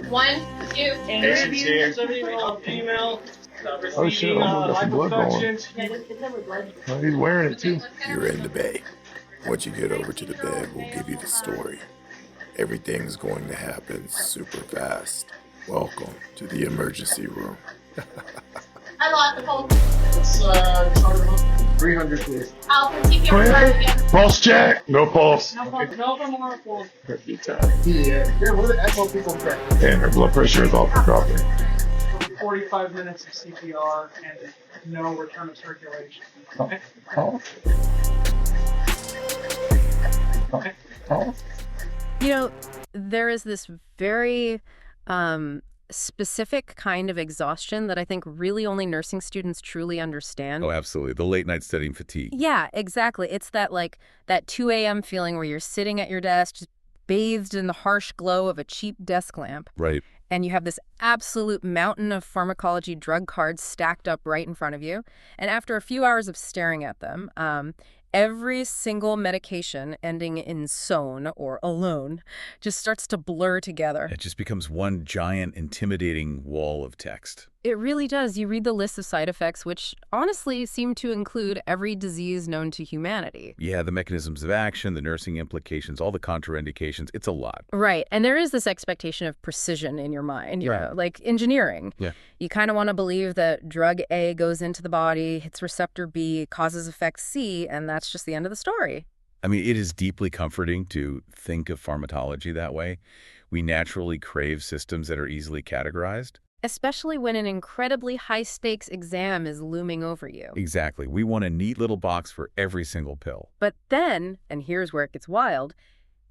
1, 2, And review 70-year-old female. Oh shit, I got some blood going. Oh, he's wearing it too. You're in the bay. Once you get over to the bed, we'll give you the story. Everything's going to happen super fast. Welcome to the emergency room. I lost the pulse. It's 300 please. I'll keep you on guard again. Pulse check. No pulse. no more pulse. Yeah. Here, what do the ECMO people say? And her blood pressure is off the property. 45 minutes of CPR and no return of circulation. Okay. You know, there is this very specific kind of exhaustion that I think really only nursing students truly understand. Oh, absolutely. The late night studying fatigue. Yeah, exactly. It's that that 2 a.m. feeling where you're sitting at your desk, just bathed in the harsh glow of a cheap desk lamp. Right. And you have this absolute mountain of pharmacology drug cards stacked up right in front of you. And after a few hours of staring at them, every single medication ending in "sone" or "alone" just starts to blur together. It just becomes one giant, intimidating wall of text. It really does. You read the list of side effects, which honestly seem to include every disease known to humanity. Yeah, the mechanisms of action, the nursing implications, all the contraindications. It's a lot. Right. And there is this expectation of precision in your mind, you know, like engineering. Yeah. You kind of want to believe that drug A goes into the body, hits receptor B, causes effect C, and that's just the end of the story. I mean, it is deeply comforting to think of pharmacology that way. We naturally crave systems that are easily categorized. Especially when an incredibly high-stakes exam is looming over you. Exactly. We want a neat little box for every single pill. But then, and here's where it gets wild,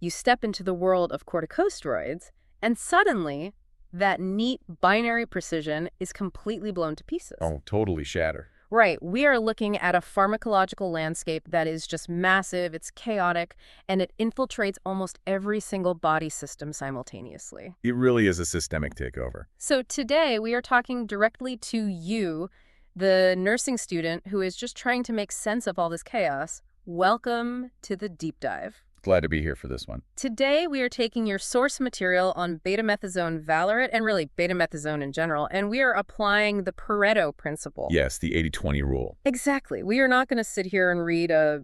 you step into the world of corticosteroids, and suddenly, that neat binary precision is completely blown to pieces. Oh, totally shatter. Right. We are looking at a pharmacological landscape that is just massive, it's chaotic, and it infiltrates almost every single body system simultaneously. It really is a systemic takeover. So today we are talking directly to you, the nursing student who is just trying to make sense of all this chaos. Welcome to the deep dive. Glad to be here for this one. Today, we are taking your source material on betamethasone valerate, and really betamethasone in general, and we are applying the Pareto principle. Yes, the 80-20 rule. Exactly. We are not going to sit here and read a,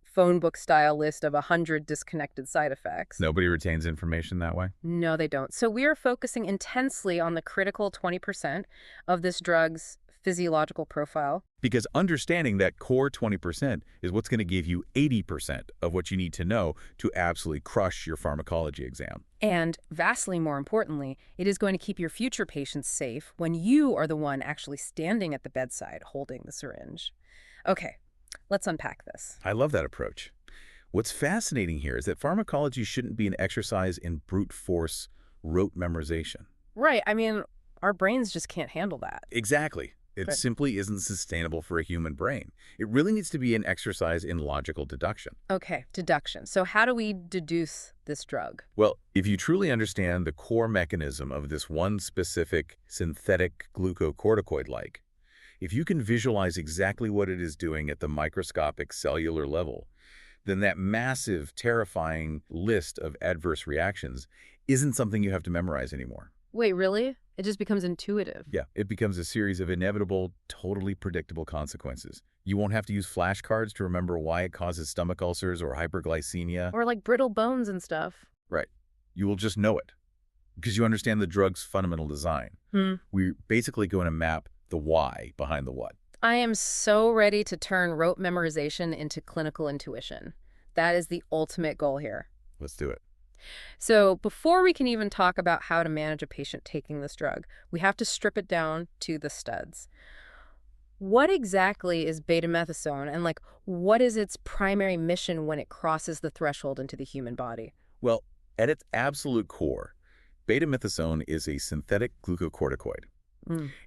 phone book style list of 100 disconnected side effects. Nobody retains information that way? No, they don't. So we are focusing intensely on the critical 20% of this drug's physiological profile. Because understanding that core 20% is what's going to give you 80% of what you need to know to absolutely crush your pharmacology exam. And vastly more importantly, it is going to keep your future patients safe when you are the one actually standing at the bedside holding the syringe. Okay, let's unpack this. I love that approach. What's fascinating here is that pharmacology shouldn't be an exercise in brute force rote memorization. Right. I mean, our brains just can't handle that. Exactly. It simply isn't sustainable for a human brain. It really needs to be an exercise in logical deduction. Okay, deduction. So how do we deduce this drug? Well, if you truly understand the core mechanism of this one specific synthetic glucocorticoid if you can visualize exactly what it is doing at the microscopic cellular level, then that massive, terrifying list of adverse reactions isn't something you have to memorize anymore. Wait, really? It just becomes intuitive. Yeah, it becomes a series of inevitable, totally predictable consequences. You won't have to use flashcards to remember why it causes stomach ulcers or hyperglycemia. Or like brittle bones and stuff. Right. You will just know it because you understand the drug's fundamental design. We're basically going to map the why behind the what. I am so ready to turn rote memorization into clinical intuition. That is the ultimate goal here. Let's do it. So before we can even talk about how to manage a patient taking this drug, we have to strip it down to the studs. What exactly is betamethasone, and what is its primary mission when it crosses the threshold into the human body? Well, at its absolute core, betamethasone is a synthetic glucocorticoid.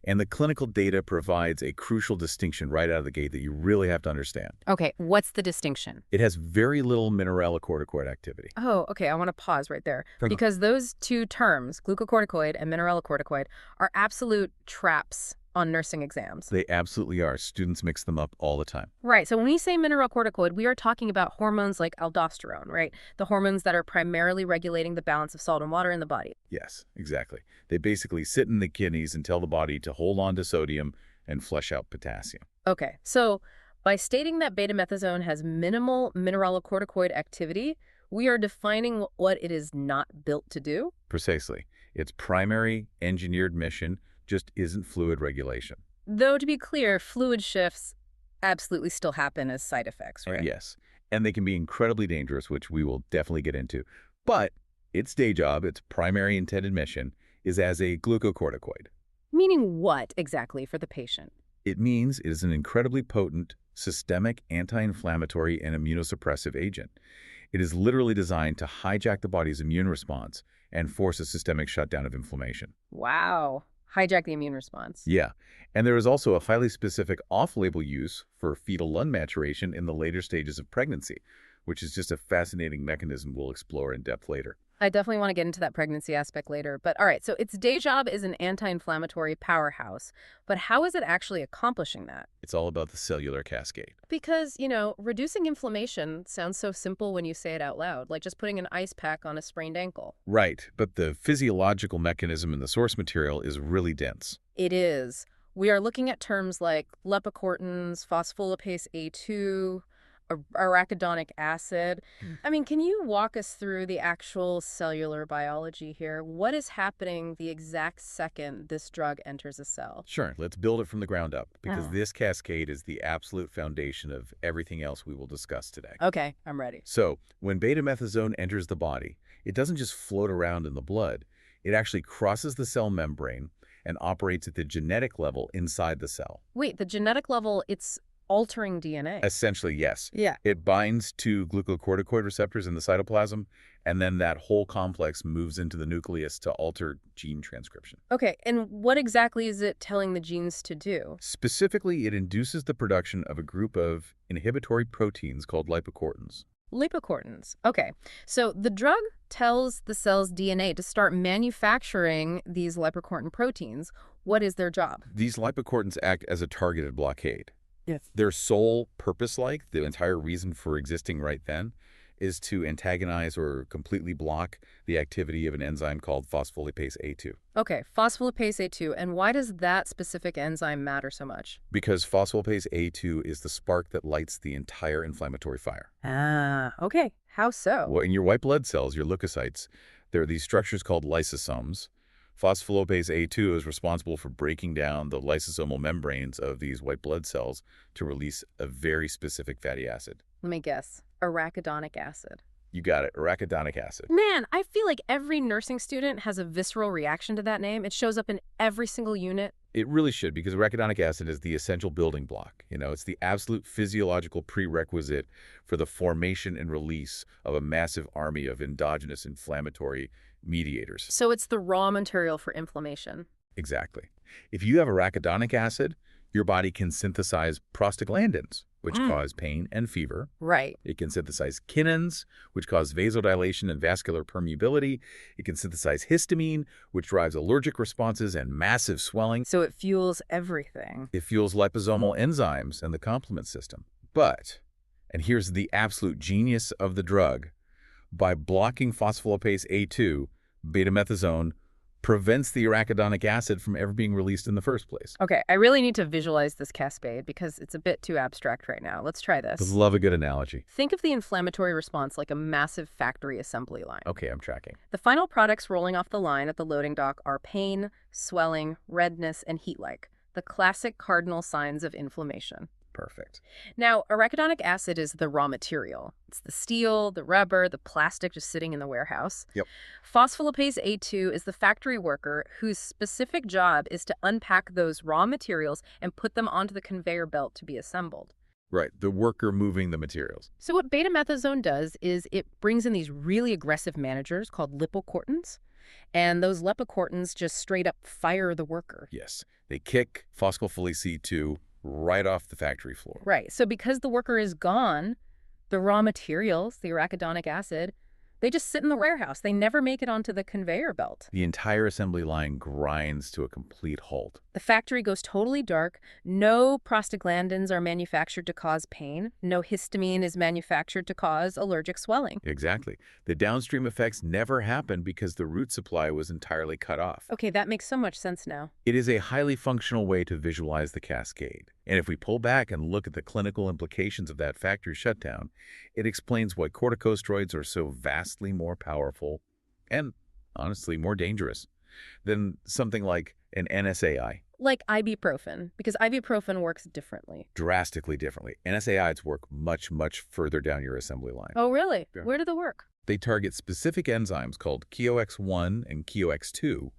And the clinical data provides a crucial distinction right out of the gate that you really have to understand. Okay, what's the distinction? It has very little mineralocorticoid activity. Oh, okay, I want to pause right there. Because those two terms, glucocorticoid and mineralocorticoid, are absolute traps on nursing exams. They absolutely are. Students mix them up all the time. Right. So when we say mineralocorticoid, we are talking about hormones like aldosterone, right? The hormones that are primarily regulating the balance of salt and water in the body. Yes, exactly. They basically sit in the kidneys and tell the body to hold on to sodium and flush out potassium. Okay. So by stating that betamethasone has minimal mineralocorticoid activity, we are defining what it is not built to do. Precisely. Its primary engineered mission just isn't fluid regulation. Though, to be clear, fluid shifts absolutely still happen as side effects, right? Yes. And they can be incredibly dangerous, which we will definitely get into. But its day job, its primary intended mission, is as a glucocorticoid. Meaning what exactly for the patient? It means it is an incredibly potent, systemic anti-inflammatory and immunosuppressive agent. It is literally designed to hijack the body's immune response and force a systemic shutdown of inflammation. Wow. Hijack the immune response. Yeah. And there is also a highly specific off-label use for fetal lung maturation in the later stages of pregnancy, which is just a fascinating mechanism we'll explore in depth later. I definitely want to get into that pregnancy aspect later. But all right, so its day job is an anti-inflammatory powerhouse. But how is it actually accomplishing that? It's all about the cellular cascade. Because, reducing inflammation sounds so simple when you say it out loud, like just putting an ice pack on a sprained ankle. Right, but the physiological mechanism in the source material is really dense. It is. We are looking at terms like lipocortins, phospholipase A2, arachidonic acid. I mean, can you walk us through the actual cellular biology here? What is happening the exact second this drug enters a cell? Sure, let's build it from the ground up, because this cascade is the absolute foundation of everything else we will discuss today. Okay, I'm ready. So, when betamethasone enters the body, it doesn't just float around in the blood. It actually crosses the cell membrane and operates at the genetic level inside the cell. Wait, the genetic level, it's altering DNA. Essentially, yes. Yeah. It binds to glucocorticoid receptors in the cytoplasm, and then that whole complex moves into the nucleus to alter gene transcription. Okay, and what exactly is it telling the genes to do? Specifically, it induces the production of a group of inhibitory proteins called lipocortins. Lipocortins. Okay, so the drug tells the cell's DNA to start manufacturing these lipocortin proteins. What is their job? These lipocortins act as a targeted blockade. Yes. Their sole purpose, the entire reason for existing right then, is to antagonize or completely block the activity of an enzyme called phospholipase A2. Okay, phospholipase A2, and why does that specific enzyme matter so much? Because phospholipase A2 is the spark that lights the entire inflammatory fire. Ah, okay. How so? Well, in your white blood cells, your leukocytes, there are these structures called lysosomes. Phospholipase A2 is responsible for breaking down the lysosomal membranes of these white blood cells to release a very specific fatty acid. Let me guess. Arachidonic acid. You got it, arachidonic acid. Man, I feel like every nursing student has a visceral reaction to that name. It shows up in every single unit. It really should, because arachidonic acid is the essential building block. It's the absolute physiological prerequisite for the formation and release of a massive army of endogenous inflammatory mediators. So it's the raw material for inflammation. Exactly. If you have arachidonic acid, your body can synthesize prostaglandins, which cause pain and fever. Right. It can synthesize kinins, which cause vasodilation and vascular permeability. It can synthesize histamine, which drives allergic responses and massive swelling. So it fuels everything. It fuels liposomal enzymes and the complement system. But, and here's the absolute genius of the drug, by blocking phospholipase A2, betamethasone prevents the arachidonic acid from ever being released in the first place. Okay, I really need to visualize this cascade because it's a bit too abstract right now. Let's try this. Love a good analogy. Think of the inflammatory response like a massive factory assembly line. Okay, I'm tracking. The final products rolling off the line at the loading dock are pain, swelling, redness, and heat-like, the classic cardinal signs of inflammation. Perfect. Now, arachidonic acid is the raw material. It's the steel, the rubber, the plastic just sitting in the warehouse. Yep. Phospholipase A2 is the factory worker whose specific job is to unpack those raw materials and put them onto the conveyor belt to be assembled. Right, the worker moving the materials. So what betamethasone does is it brings in these really aggressive managers called lipocortins, and those lipocortins just straight up fire the worker. Yes, they kick phospholipase A2 right off the factory floor. Right. So because the worker is gone, the raw materials, the arachidonic acid, They just sit in the warehouse. They never make it onto the conveyor belt. The entire assembly line grinds to a complete halt. The factory goes totally dark. No prostaglandins are manufactured to cause pain. No histamine is manufactured to cause allergic swelling. Exactly. The downstream effects never happen because the root supply was entirely cut off. Okay, that makes so much sense now. It is a highly functional way to visualize the cascade. And if we pull back and look at the clinical implications of that factory shutdown, it explains why corticosteroids are so vastly more powerful and, honestly, more dangerous than something like an NSAI. Like ibuprofen, because ibuprofen works differently. Drastically differently. NSAIDs work much, much further down your assembly line. Oh, really? Yeah. Where do they work? They target specific enzymes called KOX1 and KOX2,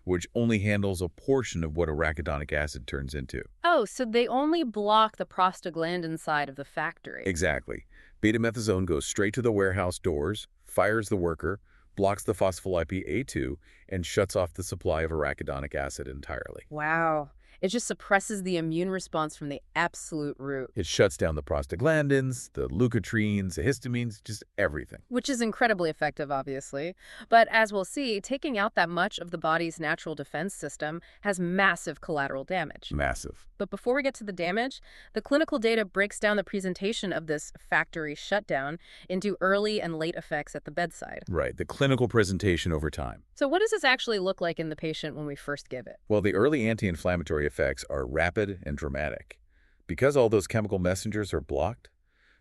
which only handles a portion of what arachidonic acid turns into. Oh, so they only block the prostaglandin side of the factory. Exactly. Betamethasone goes straight to the warehouse doors, fires the worker, blocks the phospholipase A2, and shuts off the supply of arachidonic acid entirely. Wow. It just suppresses the immune response from the absolute root. It shuts down the prostaglandins, the leukotrienes, the histamines, just everything. Which is incredibly effective, obviously. But as we'll see, taking out that much of the body's natural defense system has massive collateral damage. Massive. But before we get to the damage, the clinical data breaks down the presentation of this factory shutdown into early and late effects at the bedside. Right, the clinical presentation over time. So what does this actually look like in the patient when we first give it? Well, the early anti-inflammatory effects are rapid and dramatic. Because all those chemical messengers are blocked,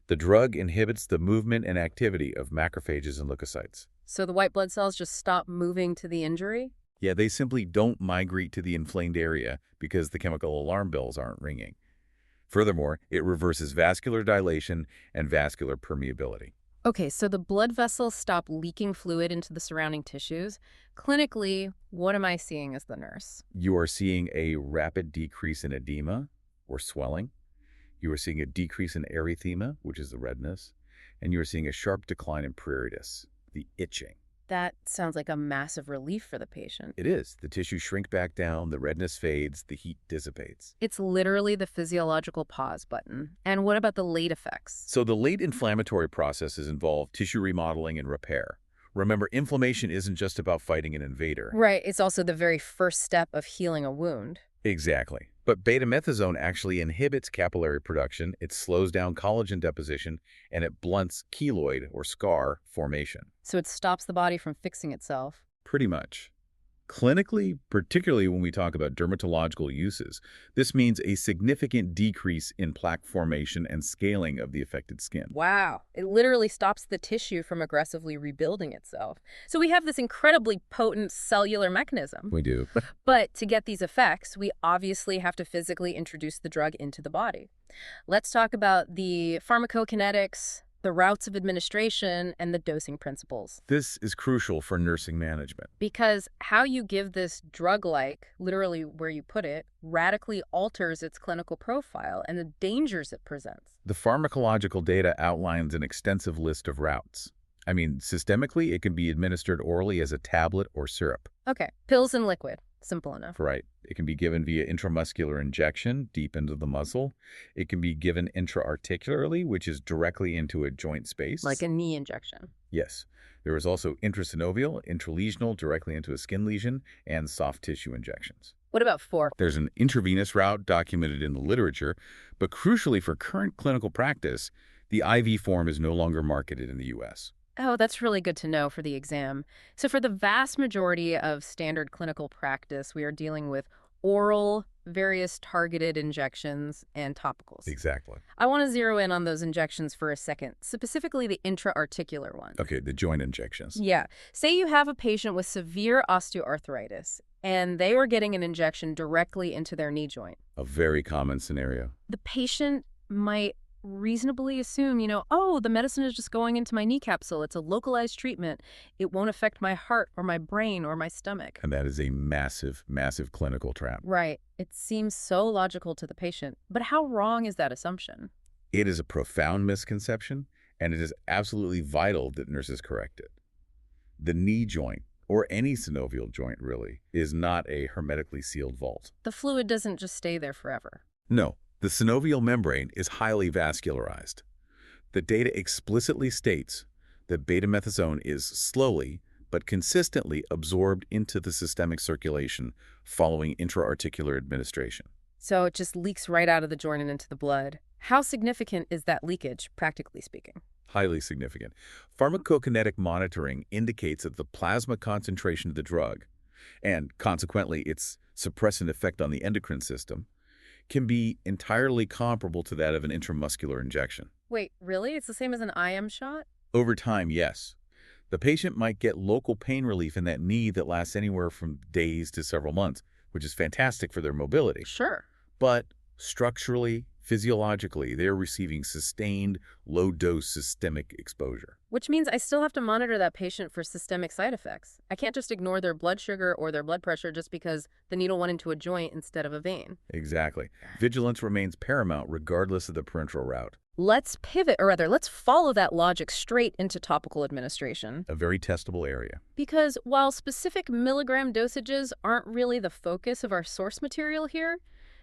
the drug inhibits the movement and activity of macrophages and leukocytes. So the white blood cells just stop moving to the injury? Yeah, they simply don't migrate to the inflamed area because the chemical alarm bells aren't ringing. Furthermore, it reverses vascular dilation and vascular permeability. Okay, so the blood vessels stop leaking fluid into the surrounding tissues. Clinically, what am I seeing as the nurse? You are seeing a rapid decrease in edema or swelling. You are seeing a decrease in erythema, which is the redness. And you are seeing a sharp decline in pruritus, the itching. That sounds like a massive relief for the patient. It is. The tissue shrink back down, the redness fades, the heat dissipates. It's literally the physiological pause button. And what about the late effects? So the late inflammatory processes involve tissue remodeling and repair. Remember, inflammation isn't just about fighting an invader. Right, it's also the very first step of healing a wound. Exactly. But betamethasone actually inhibits capillary production, it slows down collagen deposition, and it blunts keloid or scar formation. So it stops the body from fixing itself. Pretty much. Clinically, particularly when we talk about dermatological uses, this means a significant decrease in plaque formation and scaling of the affected skin. Wow, it literally stops the tissue from aggressively rebuilding itself. So we have this incredibly potent cellular mechanism. We do. But to get these effects, we obviously have to physically introduce the drug into the body. Let's talk about the pharmacokinetics, the routes of administration, and the dosing principles. This is crucial for nursing management. Because how you give this drug-like, literally where you put it, radically alters its clinical profile and the dangers it presents. The pharmacological data outlines an extensive list of routes. I mean, systemically, it can be administered orally as a tablet or syrup. Okay, pills and liquid. Simple enough. Right. It can be given via intramuscular injection deep into the muscle. It can be given intra-articularly, which is directly into a joint space. Like a knee injection. Yes. There is also intrasynovial, intralesional, directly into a skin lesion, and soft tissue injections. What about fork? There's an intravenous route documented in the literature, but crucially for current clinical practice, the IV form is no longer marketed in the U.S. Oh, that's really good to know for the exam. So for the vast majority of standard clinical practice, we are dealing with oral, various targeted injections, and topicals. Exactly. I want to zero in on those injections for a second, specifically the intra-articular ones. Okay, the joint injections. Yeah. Say you have a patient with severe osteoarthritis, and they were getting an injection directly into their knee joint. A very common scenario. The patient might reasonably assume, oh, the medicine is just going into my knee capsule. It's a localized treatment. It won't affect my heart or my brain or my stomach. And that is a massive, massive clinical trap. Right. It seems so logical to the patient. But how wrong is that assumption? It is a profound misconception, and it is absolutely vital that nurses correct it. The knee joint, or any synovial joint really, is not a hermetically sealed vault. The fluid doesn't just stay there forever. No. The synovial membrane is highly vascularized. The data explicitly states that betamethasone is slowly but consistently absorbed into the systemic circulation following intra-articular administration. So it just leaks right out of the joint and into the blood. How significant is that leakage, practically speaking? Highly significant. Pharmacokinetic monitoring indicates that the plasma concentration of the drug, and consequently its suppressant effect on the endocrine system, can be entirely comparable to that of an intramuscular injection. Wait, really? It's the same as an IM shot? Over time, yes. The patient might get local pain relief in that knee that lasts anywhere from days to several months, which is fantastic for their mobility. Sure. But structurally, physiologically, they're receiving sustained, low-dose systemic exposure. Which means I still have to monitor that patient for systemic side effects. I can't just ignore their blood sugar or their blood pressure just because the needle went into a joint instead of a vein. Exactly. Vigilance remains paramount regardless of the parenteral route. Let's pivot, or rather, let's follow that logic straight into topical administration. A very testable area. Because while specific milligram dosages aren't really the focus of our source material here,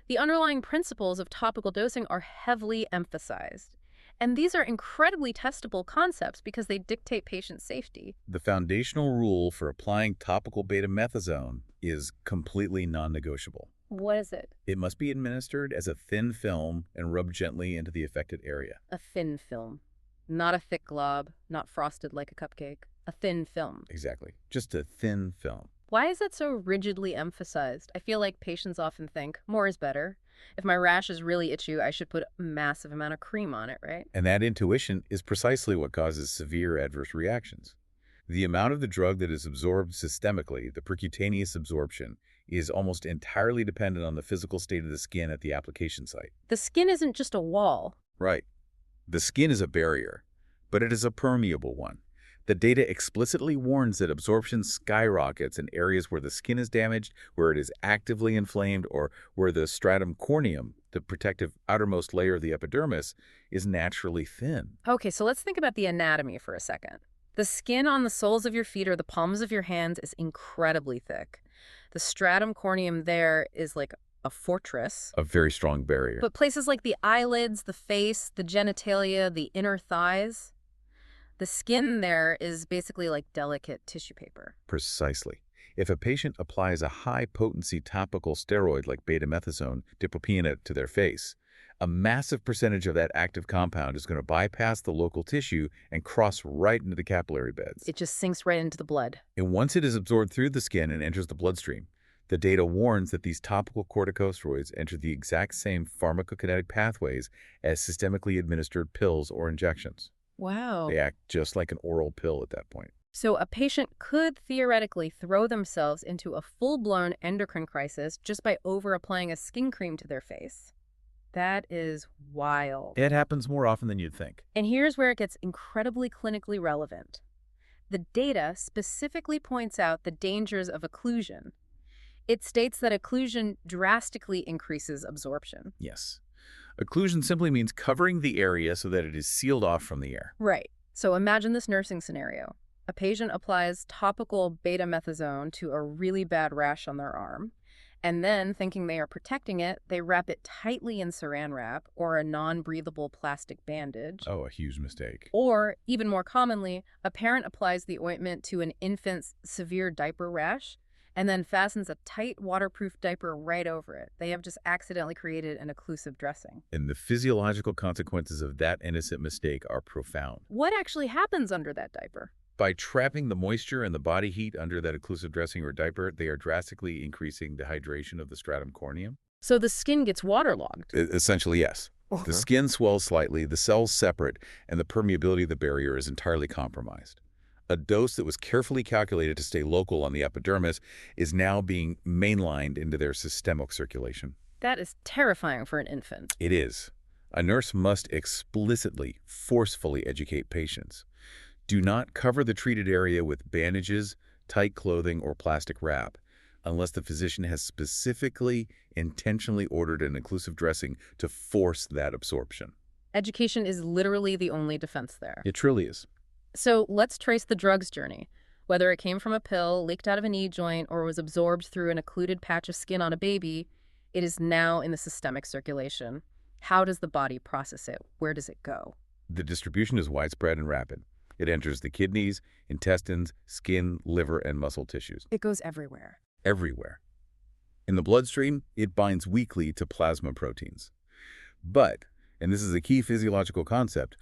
the underlying principles of topical dosing are heavily emphasized. And these are incredibly testable concepts because they dictate patient safety. The foundational rule for applying topical betamethasone is completely non-negotiable. What is it? It must be administered as a thin film and rubbed gently into the affected area. A thin film. Not a thick glob, not frosted like a cupcake. A thin film. Exactly. Just a thin film. Why is that so rigidly emphasized? I feel like patients often think more is better. If my rash is really itchy, I should put a massive amount of cream on it, right? And that intuition is precisely what causes severe adverse reactions. The amount of the drug that is absorbed systemically, the percutaneous absorption, is almost entirely dependent on the physical state of the skin at the application site. The skin isn't just a wall. Right. The skin is a barrier, but it is a permeable one. The data explicitly warns that absorption skyrockets in areas where the skin is damaged, where it is actively inflamed, or where the stratum corneum, the protective outermost layer of the epidermis, is naturally thin. Okay, so let's think about the anatomy for a second. The skin on the soles of your feet or the palms of your hands is incredibly thick. The stratum corneum there is like a fortress. A very strong barrier. But places like the eyelids, the face, the genitalia, the inner thighs, the skin there is basically like delicate tissue paper. Precisely. If a patient applies a high-potency topical steroid like betamethasone, dipropionate, to their face, a massive percentage of that active compound is going to bypass the local tissue and cross right into the capillary beds. It just sinks right into the blood. And once it is absorbed through the skin and enters the bloodstream, the data warns that these topical corticosteroids enter the exact same pharmacokinetic pathways as systemically administered pills or injections. Wow. They act just like an oral pill at that point. So a patient could theoretically throw themselves into a full-blown endocrine crisis just by over-applying a skin cream to their face. That is wild. It happens more often than you'd think. And here's where it gets incredibly clinically relevant. The data specifically points out the dangers of occlusion. It states that occlusion drastically increases absorption. Yes. Occlusion simply means covering the area so that it is sealed off from the air. Right. So imagine this nursing scenario. A patient applies topical betamethasone to a really bad rash on their arm, and then, thinking they are protecting it, they wrap it tightly in saran wrap or a non-breathable plastic bandage. Oh, a huge mistake. Or, even more commonly, a parent applies the ointment to an infant's severe diaper rash and then fastens a tight waterproof diaper right over it. They have just accidentally created an occlusive dressing. And the physiological consequences of that innocent mistake are profound. What actually happens under that diaper? By trapping the moisture and the body heat under that occlusive dressing or diaper, they are drastically increasing the hydration of the stratum corneum. So the skin gets waterlogged. Essentially, yes. The skin swells slightly, the cells separate, and the permeability of the barrier is entirely compromised. A dose that was carefully calculated to stay local on the epidermis is now being mainlined into their systemic circulation. That is terrifying for an infant. It is. A nurse must explicitly, forcefully educate patients. Do not cover the treated area with bandages, tight clothing, or plastic wrap unless the physician has specifically, intentionally ordered an occlusive dressing to force that absorption. Education is literally the only defense there. It truly is. So let's trace the drug's journey. Whether it came from a pill, leaked out of a knee joint, or was absorbed through an occluded patch of skin on a baby, it is now in the systemic circulation. How does the body process it? Where does it go? The distribution is widespread and rapid. It enters the kidneys, intestines, skin, liver, and muscle tissues. It goes everywhere. Everywhere. In the bloodstream, it binds weakly to plasma proteins. But, and this is a key physiological concept,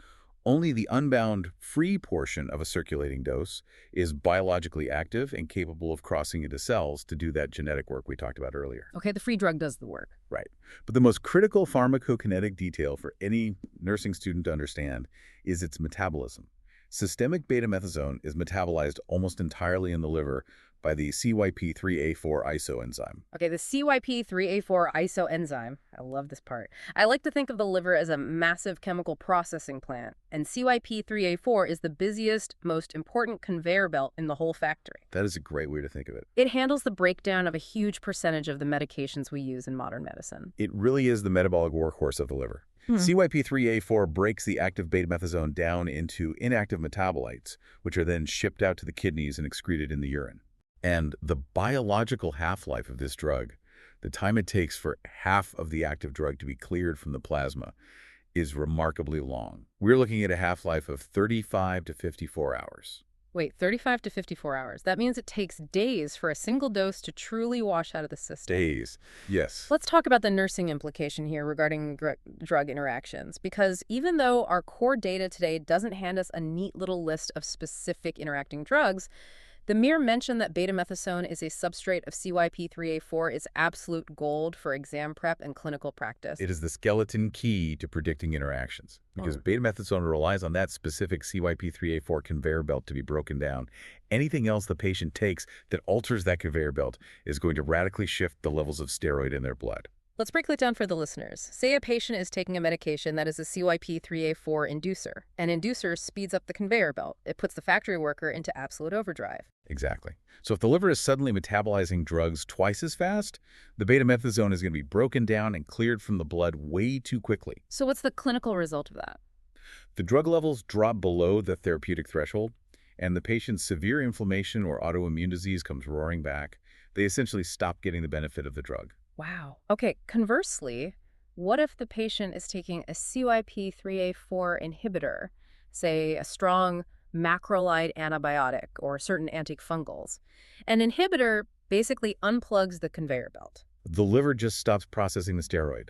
only the unbound, free portion of a circulating dose is biologically active and capable of crossing into cells to do that genetic work we talked about earlier. Okay, the free drug does the work. Right. But the most critical pharmacokinetic detail for any nursing student to understand is its metabolism. Systemic betamethasone is metabolized almost entirely in the liver by the CYP3A4 isoenzyme. Okay, the CYP3A4 isoenzyme, I love this part. I like to think of the liver as a massive chemical processing plant, and CYP3A4 is the busiest, most important conveyor belt in the whole factory. That is a great way to think of it. It handles the breakdown of a huge percentage of the medications we use in modern medicine. It really is the metabolic workhorse of the liver. CYP3A4 breaks the active betamethasone down into inactive metabolites, which are then shipped out to the kidneys and excreted in the urine. And the biological half-life of this drug, the time it takes for half of the active drug to be cleared from the plasma, is remarkably long. We're looking at a half-life of 35 to 54 hours. Wait, 35 to 54 hours. That means it takes days for a single dose to truly wash out of the system. Days, yes. Let's talk about the nursing implication here regarding drug interactions, because even though our core data today doesn't hand us a neat little list of specific interacting drugs, the mere mention that betamethasone is a substrate of CYP3A4 is absolute gold for exam prep and clinical practice. It is the skeleton key to predicting interactions, because betamethasone relies on that specific CYP3A4 conveyor belt to be broken down. Anything else the patient takes that alters that conveyor belt is going to radically shift the levels of steroid in their blood. Let's break that down for the listeners. Say a patient is taking a medication that is a CYP3A4 inducer. An inducer speeds up the conveyor belt. It puts the factory worker into absolute overdrive. Exactly. So if the liver is suddenly metabolizing drugs twice as fast, the betamethasone is going to be broken down and cleared from the blood way too quickly. So what's the clinical result of that? The drug levels drop below the therapeutic threshold, and the patient's severe inflammation or autoimmune disease comes roaring back. They essentially stop getting the benefit of the drug. Wow. Okay, conversely, what if the patient is taking a CYP3A4 inhibitor, say a strong macrolide antibiotic or certain antifungals? An inhibitor basically unplugs the conveyor belt. The liver just stops processing the steroid.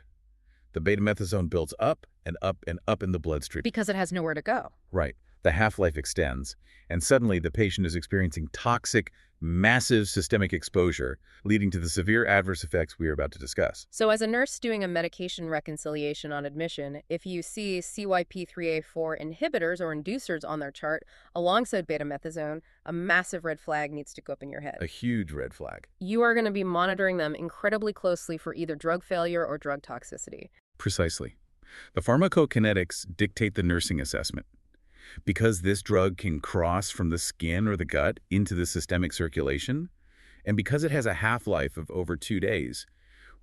The betamethasone builds up and up and up in the bloodstream. Because it has nowhere to go. Right. The half-life extends, and suddenly the patient is experiencing toxic, massive systemic exposure, leading to the severe adverse effects we are about to discuss. So as a nurse doing a medication reconciliation on admission, if you see CYP3A4 inhibitors or inducers on their chart alongside betamethasone, a massive red flag needs to go up in your head. A huge red flag. You are going to be monitoring them incredibly closely for either drug failure or drug toxicity. Precisely. The pharmacokinetics dictate the nursing assessment. Because this drug can cross from the skin or the gut into the systemic circulation, and because it has a half-life of over 2 days,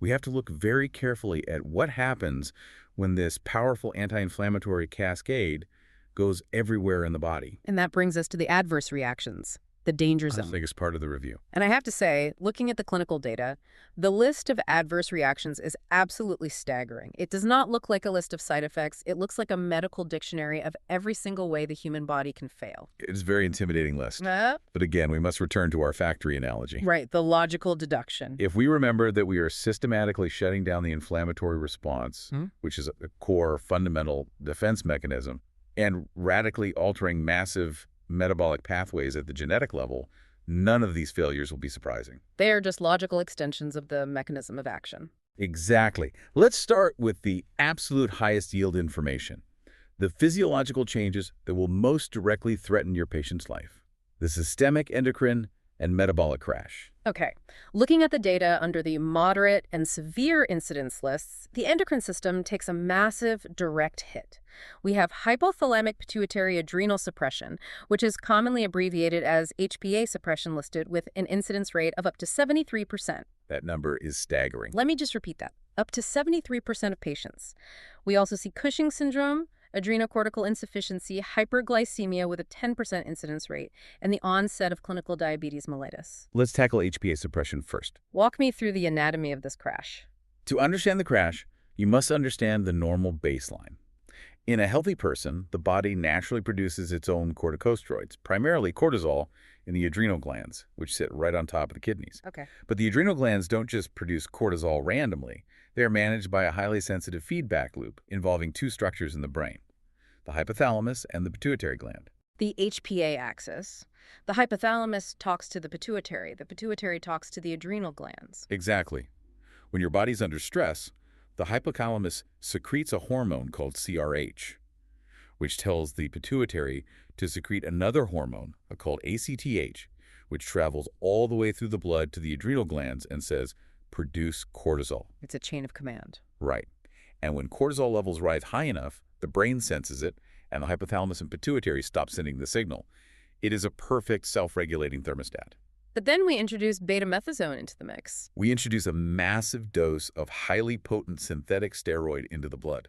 we have to look very carefully at what happens when this powerful anti-inflammatory cascade goes everywhere in the body. And that brings us to the adverse reactions, the danger zone. I think it's part of the review. And I have to say, looking at the clinical data, the list of adverse reactions is absolutely staggering. It does not look like a list of side effects. It looks like a medical dictionary of every single way the human body can fail. It's a very intimidating list. But again, we must return to our factory analogy. Right, the logical deduction. If we remember that we are systematically shutting down the inflammatory response, which is a core fundamental defense mechanism, and radically altering massive metabolic pathways at the genetic level, none of these failures will be surprising. They are just logical extensions of the mechanism of action. Exactly. Let's start with the absolute highest yield information, the physiological changes that will most directly threaten your patient's life, the systemic endocrine and metabolic crash. Okay, looking at the data under the moderate and severe incidence lists, the endocrine system takes a massive direct hit. We have hypothalamic pituitary adrenal suppression, which is commonly abbreviated as HPA suppression, listed with an incidence rate of up to 73%. That number is staggering. Let me just repeat that. Up to 73% of patients. We also see Cushing's syndrome, adrenocortical insufficiency, hyperglycemia with a 10% incidence rate, and the onset of clinical diabetes mellitus. Let's tackle HPA suppression first. Walk me through the anatomy of this crash. To understand the crash, you must understand the normal baseline. In a healthy person, the body naturally produces its own corticosteroids, primarily cortisol, in the adrenal glands, which sit right on top of the kidneys. Okay. But the adrenal glands don't just produce cortisol randomly. They are managed by a highly sensitive feedback loop involving two structures in the brain, the hypothalamus and the pituitary gland. The HPA axis. The hypothalamus talks to the pituitary talks to the adrenal glands. Exactly. When your body's under stress, the hypothalamus secretes a hormone called CRH, which tells the pituitary to secrete another hormone called ACTH, which travels all the way through the blood to the adrenal glands and says, produce cortisol. It's a chain of command. Right. And when cortisol levels rise high enough, the brain senses it, and the hypothalamus and pituitary stop sending the signal. It is a perfect self-regulating thermostat. But then we introduce betamethasone into the mix. We introduce a massive dose of highly potent synthetic steroid into the blood.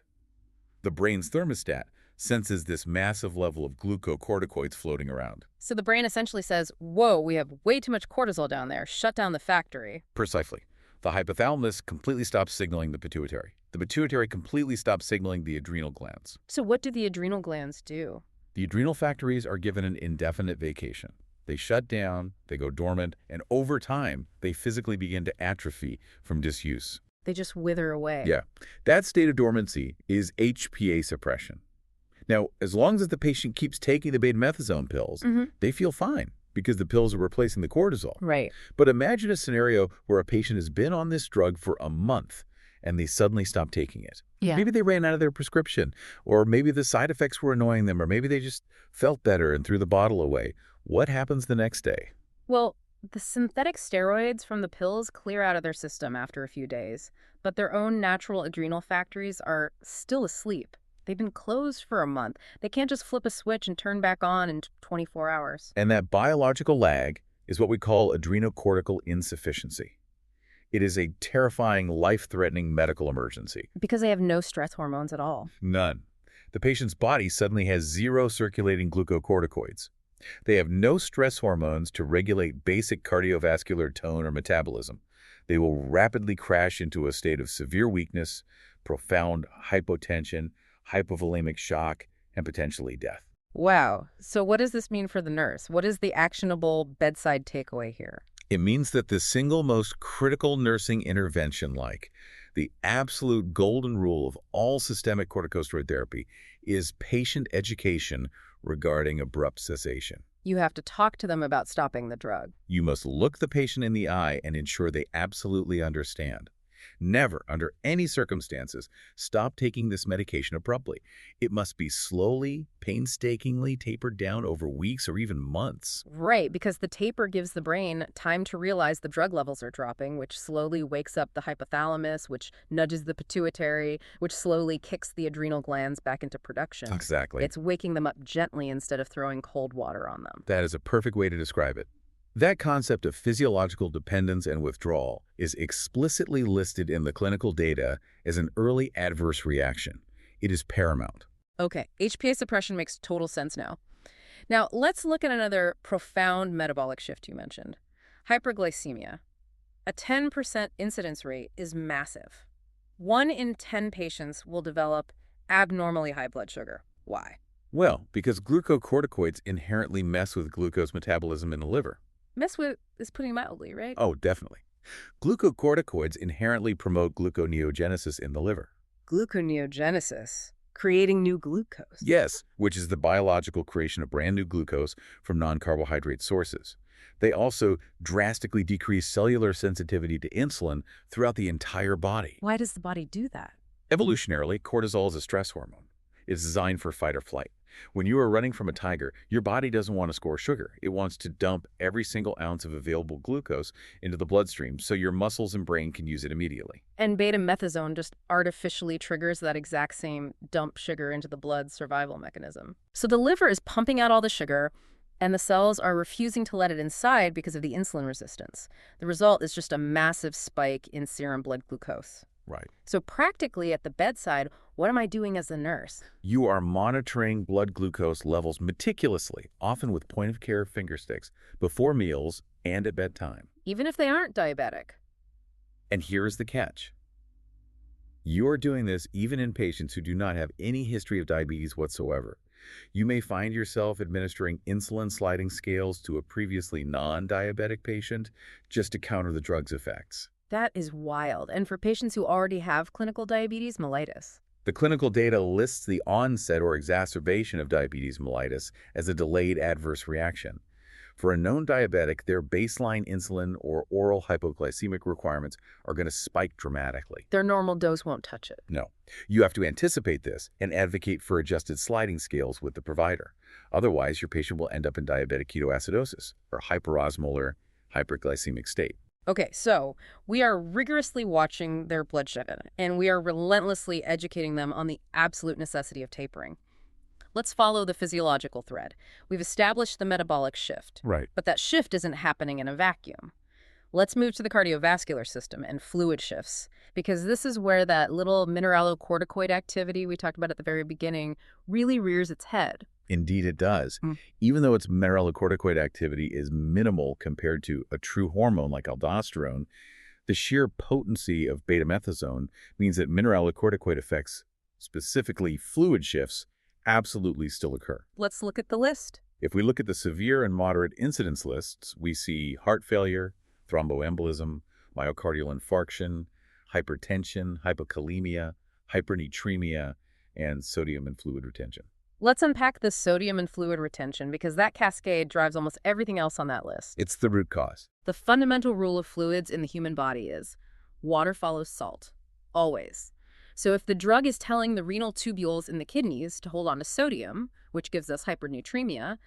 The brain's thermostat senses this massive level of glucocorticoids floating around. So the brain essentially says, whoa, we have way too much cortisol down there. Shut down the factory. Precisely. The hypothalamus completely stops signaling the pituitary. The pituitary completely stops signaling the adrenal glands. So what do the adrenal glands do? The adrenal factories are given an indefinite vacation. They shut down, they go dormant, and over time, they physically begin to atrophy from disuse. They just wither away. Yeah. That state of dormancy is HPA suppression. Now, as long as the patient keeps taking the betamethasone pills, they feel fine because the pills are replacing the cortisol. Right. But imagine a scenario where a patient has been on this drug for a month and they suddenly stop taking it. Yeah. Maybe they ran out of their prescription, or maybe the side effects were annoying them, or maybe they just felt better and threw the bottle away. What happens the next day? Well, the synthetic steroids from the pills clear out of their system after a few days, but their own natural adrenal factories are still asleep. They've been closed for a month. They can't just flip a switch and turn back on in 24 hours. And that biological lag is what we call adrenocortical insufficiency. It is a terrifying, life-threatening medical emergency. Because they have no stress hormones at all. None. The patient's body suddenly has zero circulating glucocorticoids. They have no stress hormones to regulate basic cardiovascular tone or metabolism. They will rapidly crash into a state of severe weakness, profound hypotension, hypovolemic shock, and potentially death. Wow. So what does this mean for the nurse? What is the actionable bedside takeaway here? It means that the single most critical nursing intervention, like the absolute golden rule of all systemic corticosteroid therapy, is patient education regarding abrupt cessation. You have to talk to them about stopping the drug. You must look the patient in the eye and ensure they absolutely understand. Never, under any circumstances, stop taking this medication abruptly. It must be slowly, painstakingly tapered down over weeks or even months. Right, because the taper gives the brain time to realize the drug levels are dropping, which slowly wakes up the hypothalamus, which nudges the pituitary, which slowly kicks the adrenal glands back into production. Exactly. It's waking them up gently instead of throwing cold water on them. That is a perfect way to describe it. That concept of physiological dependence and withdrawal is explicitly listed in the clinical data as an early adverse reaction. It is paramount. Okay, HPA suppression makes total sense now. Now, let's look at another profound metabolic shift you mentioned. Hyperglycemia. A 10% incidence rate is massive. 1 in 10 patients will develop abnormally high blood sugar. Why? Well, because glucocorticoids inherently mess with glucose metabolism in the liver. Mess with is putting it mildly, right? Oh, definitely. Glucocorticoids inherently promote gluconeogenesis in the liver. Gluconeogenesis, creating new glucose. Yes, which is the biological creation of brand new glucose from non-carbohydrate sources. They also drastically decrease cellular sensitivity to insulin throughout the entire body. Why does the body do that? Evolutionarily, cortisol is a stress hormone. It's designed for fight or flight. When you are running from a tiger, your body doesn't want to score sugar. It wants to dump every single ounce of available glucose into the bloodstream so your muscles and brain can use it immediately. And betamethasone just artificially triggers that exact same dump sugar into the blood survival mechanism. So the liver is pumping out all the sugar, and the cells are refusing to let it inside because of the insulin resistance. The result is just a massive spike in serum blood glucose. Right. So practically at the bedside, what am I doing as a nurse? You are monitoring blood glucose levels meticulously, often with point-of-care finger sticks, before meals and at bedtime. Even if they aren't diabetic. And here is the catch. You're doing this even in patients who do not have any history of diabetes whatsoever. You may find yourself administering insulin sliding scales to a previously non-diabetic patient just to counter the drug's effects. That is wild. And for patients who already have clinical diabetes mellitus. The clinical data lists the onset or exacerbation of diabetes mellitus as a delayed adverse reaction. For a known diabetic, their baseline insulin or oral hypoglycemic requirements are going to spike dramatically. Their normal dose won't touch it. No. You have to anticipate this and advocate for adjusted sliding scales with the provider. Otherwise, your patient will end up in diabetic ketoacidosis or hyperosmolar hyperglycemic state. Okay, so we are rigorously watching their blood sugar, and we are relentlessly educating them on the absolute necessity of tapering. Let's follow the physiological thread. We've established the metabolic shift. Right. But that shift isn't happening in a vacuum. Let's move to the cardiovascular system and fluid shifts, because this is where that little mineralocorticoid activity we talked about at the very beginning really rears its head. Indeed it does. Even though its mineralocorticoid activity is minimal compared to a true hormone like aldosterone, the sheer potency of betamethasone means that mineralocorticoid effects, specifically fluid shifts, absolutely still occur. Let's look at the list. If we look at the severe and moderate incidence lists, we see heart failure, thromboembolism, myocardial infarction, hypertension, hypokalemia, hypernatremia, and sodium and fluid retention. Let's unpack the sodium and fluid retention, because that cascade drives almost everything else on that list. It's the root cause. The fundamental rule of fluids in the human body is water follows salt, always. So if the drug is telling the renal tubules in the kidneys to hold on to sodium, which gives us hypernatremia,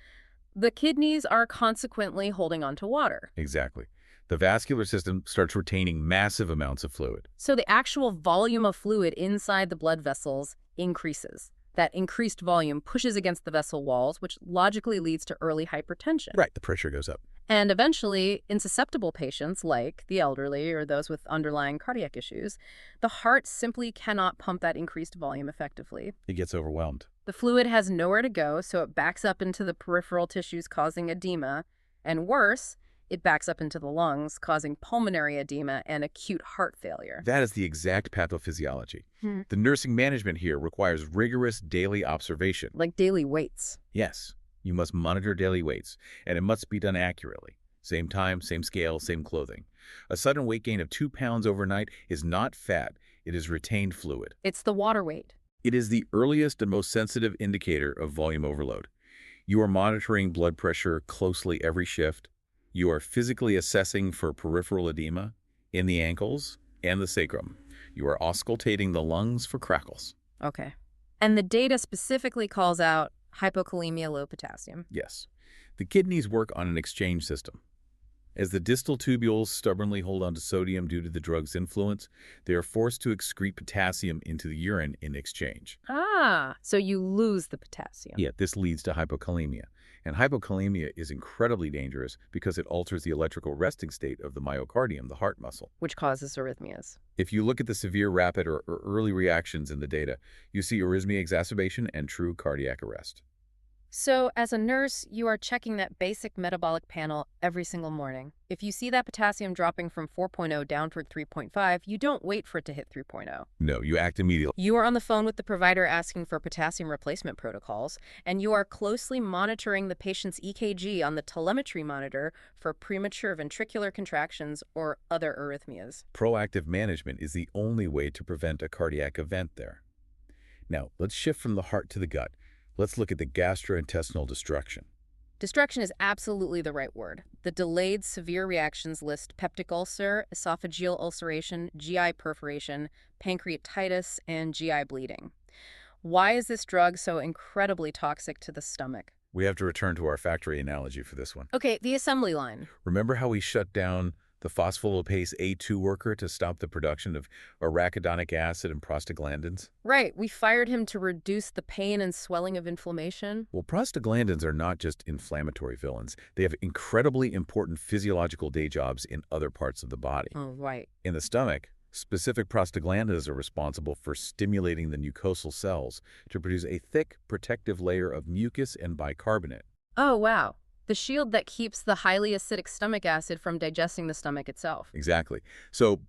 the kidneys are consequently holding on to water. Exactly. The vascular system starts retaining massive amounts of fluid. So the actual volume of fluid inside the blood vessels increases. That increased volume pushes against the vessel walls, which logically leads to early hypertension. Right, the pressure goes up. And eventually, in susceptible patients like the elderly or those with underlying cardiac issues, the heart simply cannot pump that increased volume effectively. It gets overwhelmed. The fluid has nowhere to go, so it backs up into the peripheral tissues, causing edema. And worse, it backs up into the lungs, causing pulmonary edema and acute heart failure. That is the exact pathophysiology. The nursing management here requires rigorous daily observation. Like daily weights. Yes, you must monitor daily weights, and it must be done accurately. Same time, same scale, same clothing. A sudden weight gain of 2 pounds overnight is not fat, it is retained fluid. It's the water weight. It is the earliest and most sensitive indicator of volume overload. You are monitoring blood pressure closely every shift. You are physically assessing for peripheral edema in the ankles and the sacrum. You are auscultating the lungs for crackles. Okay. And the data specifically calls out hypokalemia, low potassium. Yes. The kidneys work on an exchange system. As the distal tubules stubbornly hold on to sodium due to the drug's influence, they are forced to excrete potassium into the urine in exchange. Ah, so you lose the potassium. Yeah, this leads to hypokalemia. And hypokalemia is incredibly dangerous because it alters the electrical resting state of the myocardium, the heart muscle. Which causes arrhythmias. If you look at the severe, rapid, or early reactions in the data, you see arrhythmia exacerbation and true cardiac arrest. So as a nurse, you are checking that basic metabolic panel every single morning. If you see that potassium dropping from 4.0 down toward 3.5, you don't wait for it to hit 3.0. No, you act immediately. You are on the phone with the provider asking for potassium replacement protocols, and you are closely monitoring the patient's EKG on the telemetry monitor for premature ventricular contractions or other arrhythmias. Proactive management is the only way to prevent a cardiac event there. Now, let's shift from the heart to the gut. Let's look at the gastrointestinal destruction. Destruction is absolutely the right word. The delayed severe reactions list peptic ulcer, esophageal ulceration, GI perforation, pancreatitis, and GI bleeding. Why is this drug so incredibly toxic to the stomach? We have to return to our factory analogy for this one. Okay, the assembly line. Remember how we shut down the phospholipase A2 worker to stop the production of arachidonic acid and prostaglandins? Right, we fired him to reduce the pain and swelling of inflammation. Well, prostaglandins are not just inflammatory villains. They have incredibly important physiological day jobs in other parts of the body. Oh, right. In the stomach, specific prostaglandins are responsible for stimulating the mucosal cells to produce a thick, protective layer of mucus and bicarbonate. Oh, wow. The shield that keeps the highly acidic stomach acid from digesting the stomach itself. Exactly. So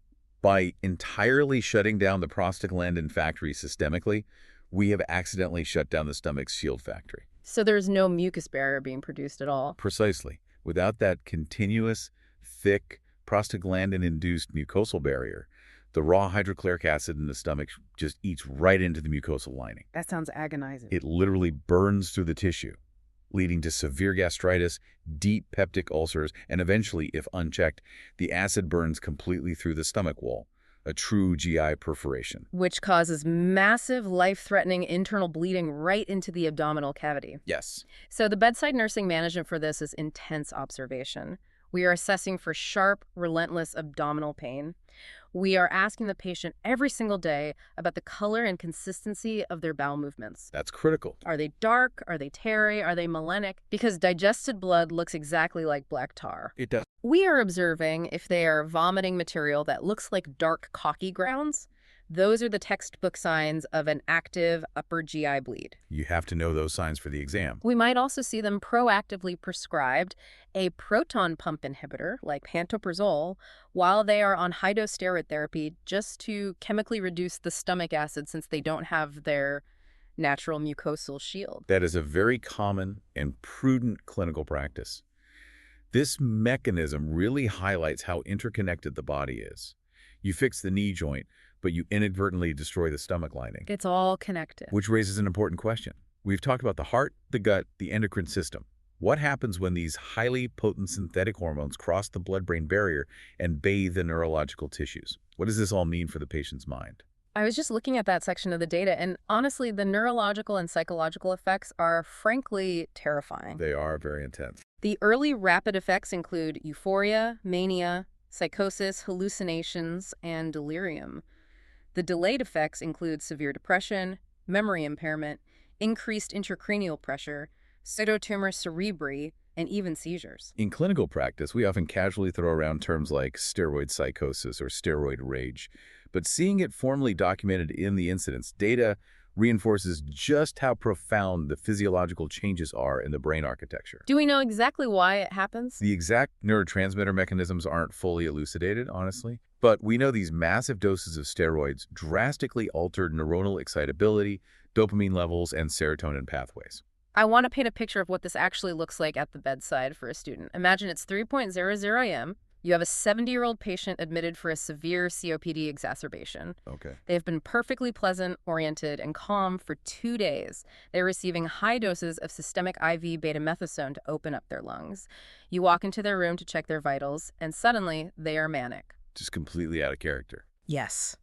By entirely shutting down the prostaglandin factory systemically, we have accidentally shut down the stomach's shield factory. So there's no mucus barrier being produced at all. Precisely. Without that continuous, thick, prostaglandin-induced mucosal barrier, the raw hydrochloric acid in the stomach just eats right into the mucosal lining. That sounds agonizing. It literally burns through the tissue, leading to severe gastritis, deep peptic ulcers, and eventually, if unchecked, the acid burns completely through the stomach wall, a true GI perforation. Which causes massive, life-threatening internal bleeding right into the abdominal cavity. Yes. So the bedside nursing management for this is intense observation. We are assessing for sharp, relentless abdominal pain. We are asking the patient every single day about the color and consistency of their bowel movements. That's critical. Are they dark? Are they tarry? Are they melanic? Because digested blood looks exactly like black tar. It does. We are observing if they are vomiting material that looks like dark cocky grounds. Those are the textbook signs of an active upper GI bleed. You have to know those signs for the exam. We might also see them proactively prescribed a proton pump inhibitor like pantoprazole while they are on high-dose steroid therapy just to chemically reduce the stomach acid since they don't have their natural mucosal shield. That is a very common and prudent clinical practice. This mechanism really highlights how interconnected the body is. You fix the knee joint, but you inadvertently destroy the stomach lining. It's all connected. Which raises an important question. We've talked about the heart, the gut, the endocrine system. What happens when these highly potent synthetic hormones cross the blood-brain barrier and bathe the neurological tissues? What does this all mean for the patient's mind? I was just looking at that section of the data, and honestly, the neurological and psychological effects are frankly terrifying. They are very intense. The early rapid effects include euphoria, mania, psychosis, hallucinations, and delirium. The delayed effects include severe depression, memory impairment, increased intracranial pressure, pseudotumor cerebri, and even seizures. In clinical practice, we often casually throw around terms like steroid psychosis or steroid rage, but seeing it formally documented in the incidence data reinforces just how profound the physiological changes are in the brain architecture. Do we know exactly why it happens? The exact neurotransmitter mechanisms aren't fully elucidated, honestly, but we know these massive doses of steroids drastically altered neuronal excitability, dopamine levels, and serotonin pathways. I want to paint a picture of what this actually looks like at the bedside for a student. Imagine it's 3:00 a.m. You have a 70-year-old patient admitted for a severe COPD exacerbation. Okay. They have been perfectly pleasant, oriented, and calm for 2 days. They're receiving high doses of systemic IV betamethasone to open up their lungs. You walk into their room to check their vitals, and suddenly they are manic. Just completely out of character. Yes.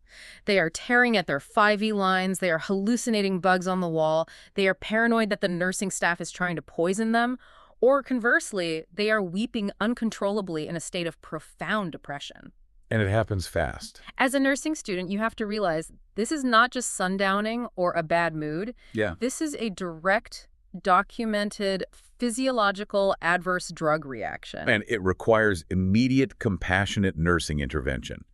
They are tearing at their 5E lines. They are hallucinating bugs on the wall. They are paranoid that the nursing staff is trying to poison them. Or conversely, they are weeping uncontrollably in a state of profound depression. And it happens fast. As a nursing student, you have to realize this is not just sundowning or a bad mood. Yeah. This is a direct, documented, physiological adverse drug reaction. And it requires immediate, compassionate nursing intervention.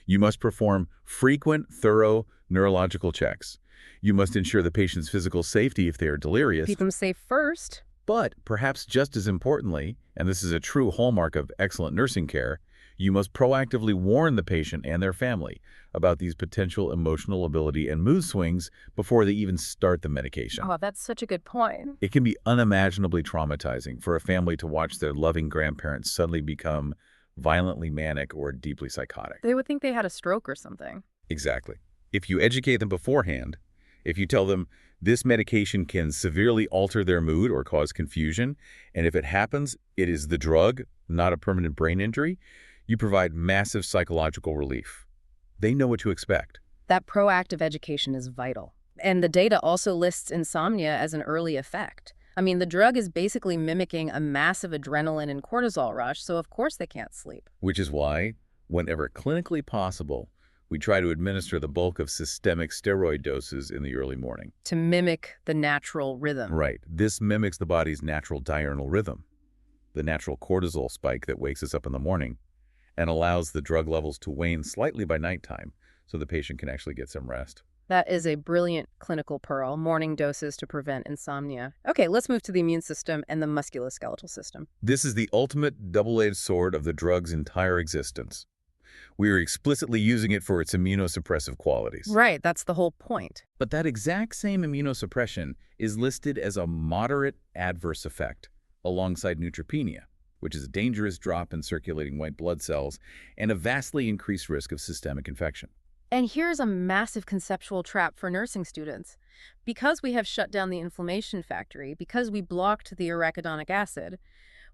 You must perform frequent, thorough neurological checks. You must ensure the patient's physical safety if they are delirious. Keep them safe first. But perhaps just as importantly, and this is a true hallmark of excellent nursing care, you must proactively warn the patient and their family about these potential emotional ability and mood swings before they even start the medication. Oh, that's such a good point. It can be unimaginably traumatizing for a family to watch their loving grandparents suddenly become violently manic or deeply psychotic. They would think they had a stroke or something. Exactly. If you educate them beforehand, if you tell them this medication can severely alter their mood or cause confusion, and if it happens, it is the drug, not a permanent brain injury, you provide massive psychological relief. They know what to expect. That proactive education is vital. And the data also lists insomnia as an early effect. I mean, the drug is basically mimicking a massive adrenaline and cortisol rush, so of course they can't sleep. Which is why, whenever clinically possible, we try to administer the bulk of systemic steroid doses in the early morning. To mimic the natural rhythm. Right. This mimics the body's natural diurnal rhythm, the natural cortisol spike that wakes us up in the morning, and allows the drug levels to wane slightly by nighttime so the patient can actually get some rest. That is a brilliant clinical pearl, morning doses to prevent insomnia. Okay, let's move to the immune system and the musculoskeletal system. This is the ultimate double-edged sword of the drug's entire existence. We are explicitly using it for its immunosuppressive qualities. Right, that's the whole point. But that exact same immunosuppression is listed as a moderate adverse effect alongside neutropenia, which is a dangerous drop in circulating white blood cells and a vastly increased risk of systemic infection. And here's a massive conceptual trap for nursing students. Because we have shut down the inflammation factory, because we blocked the arachidonic acid,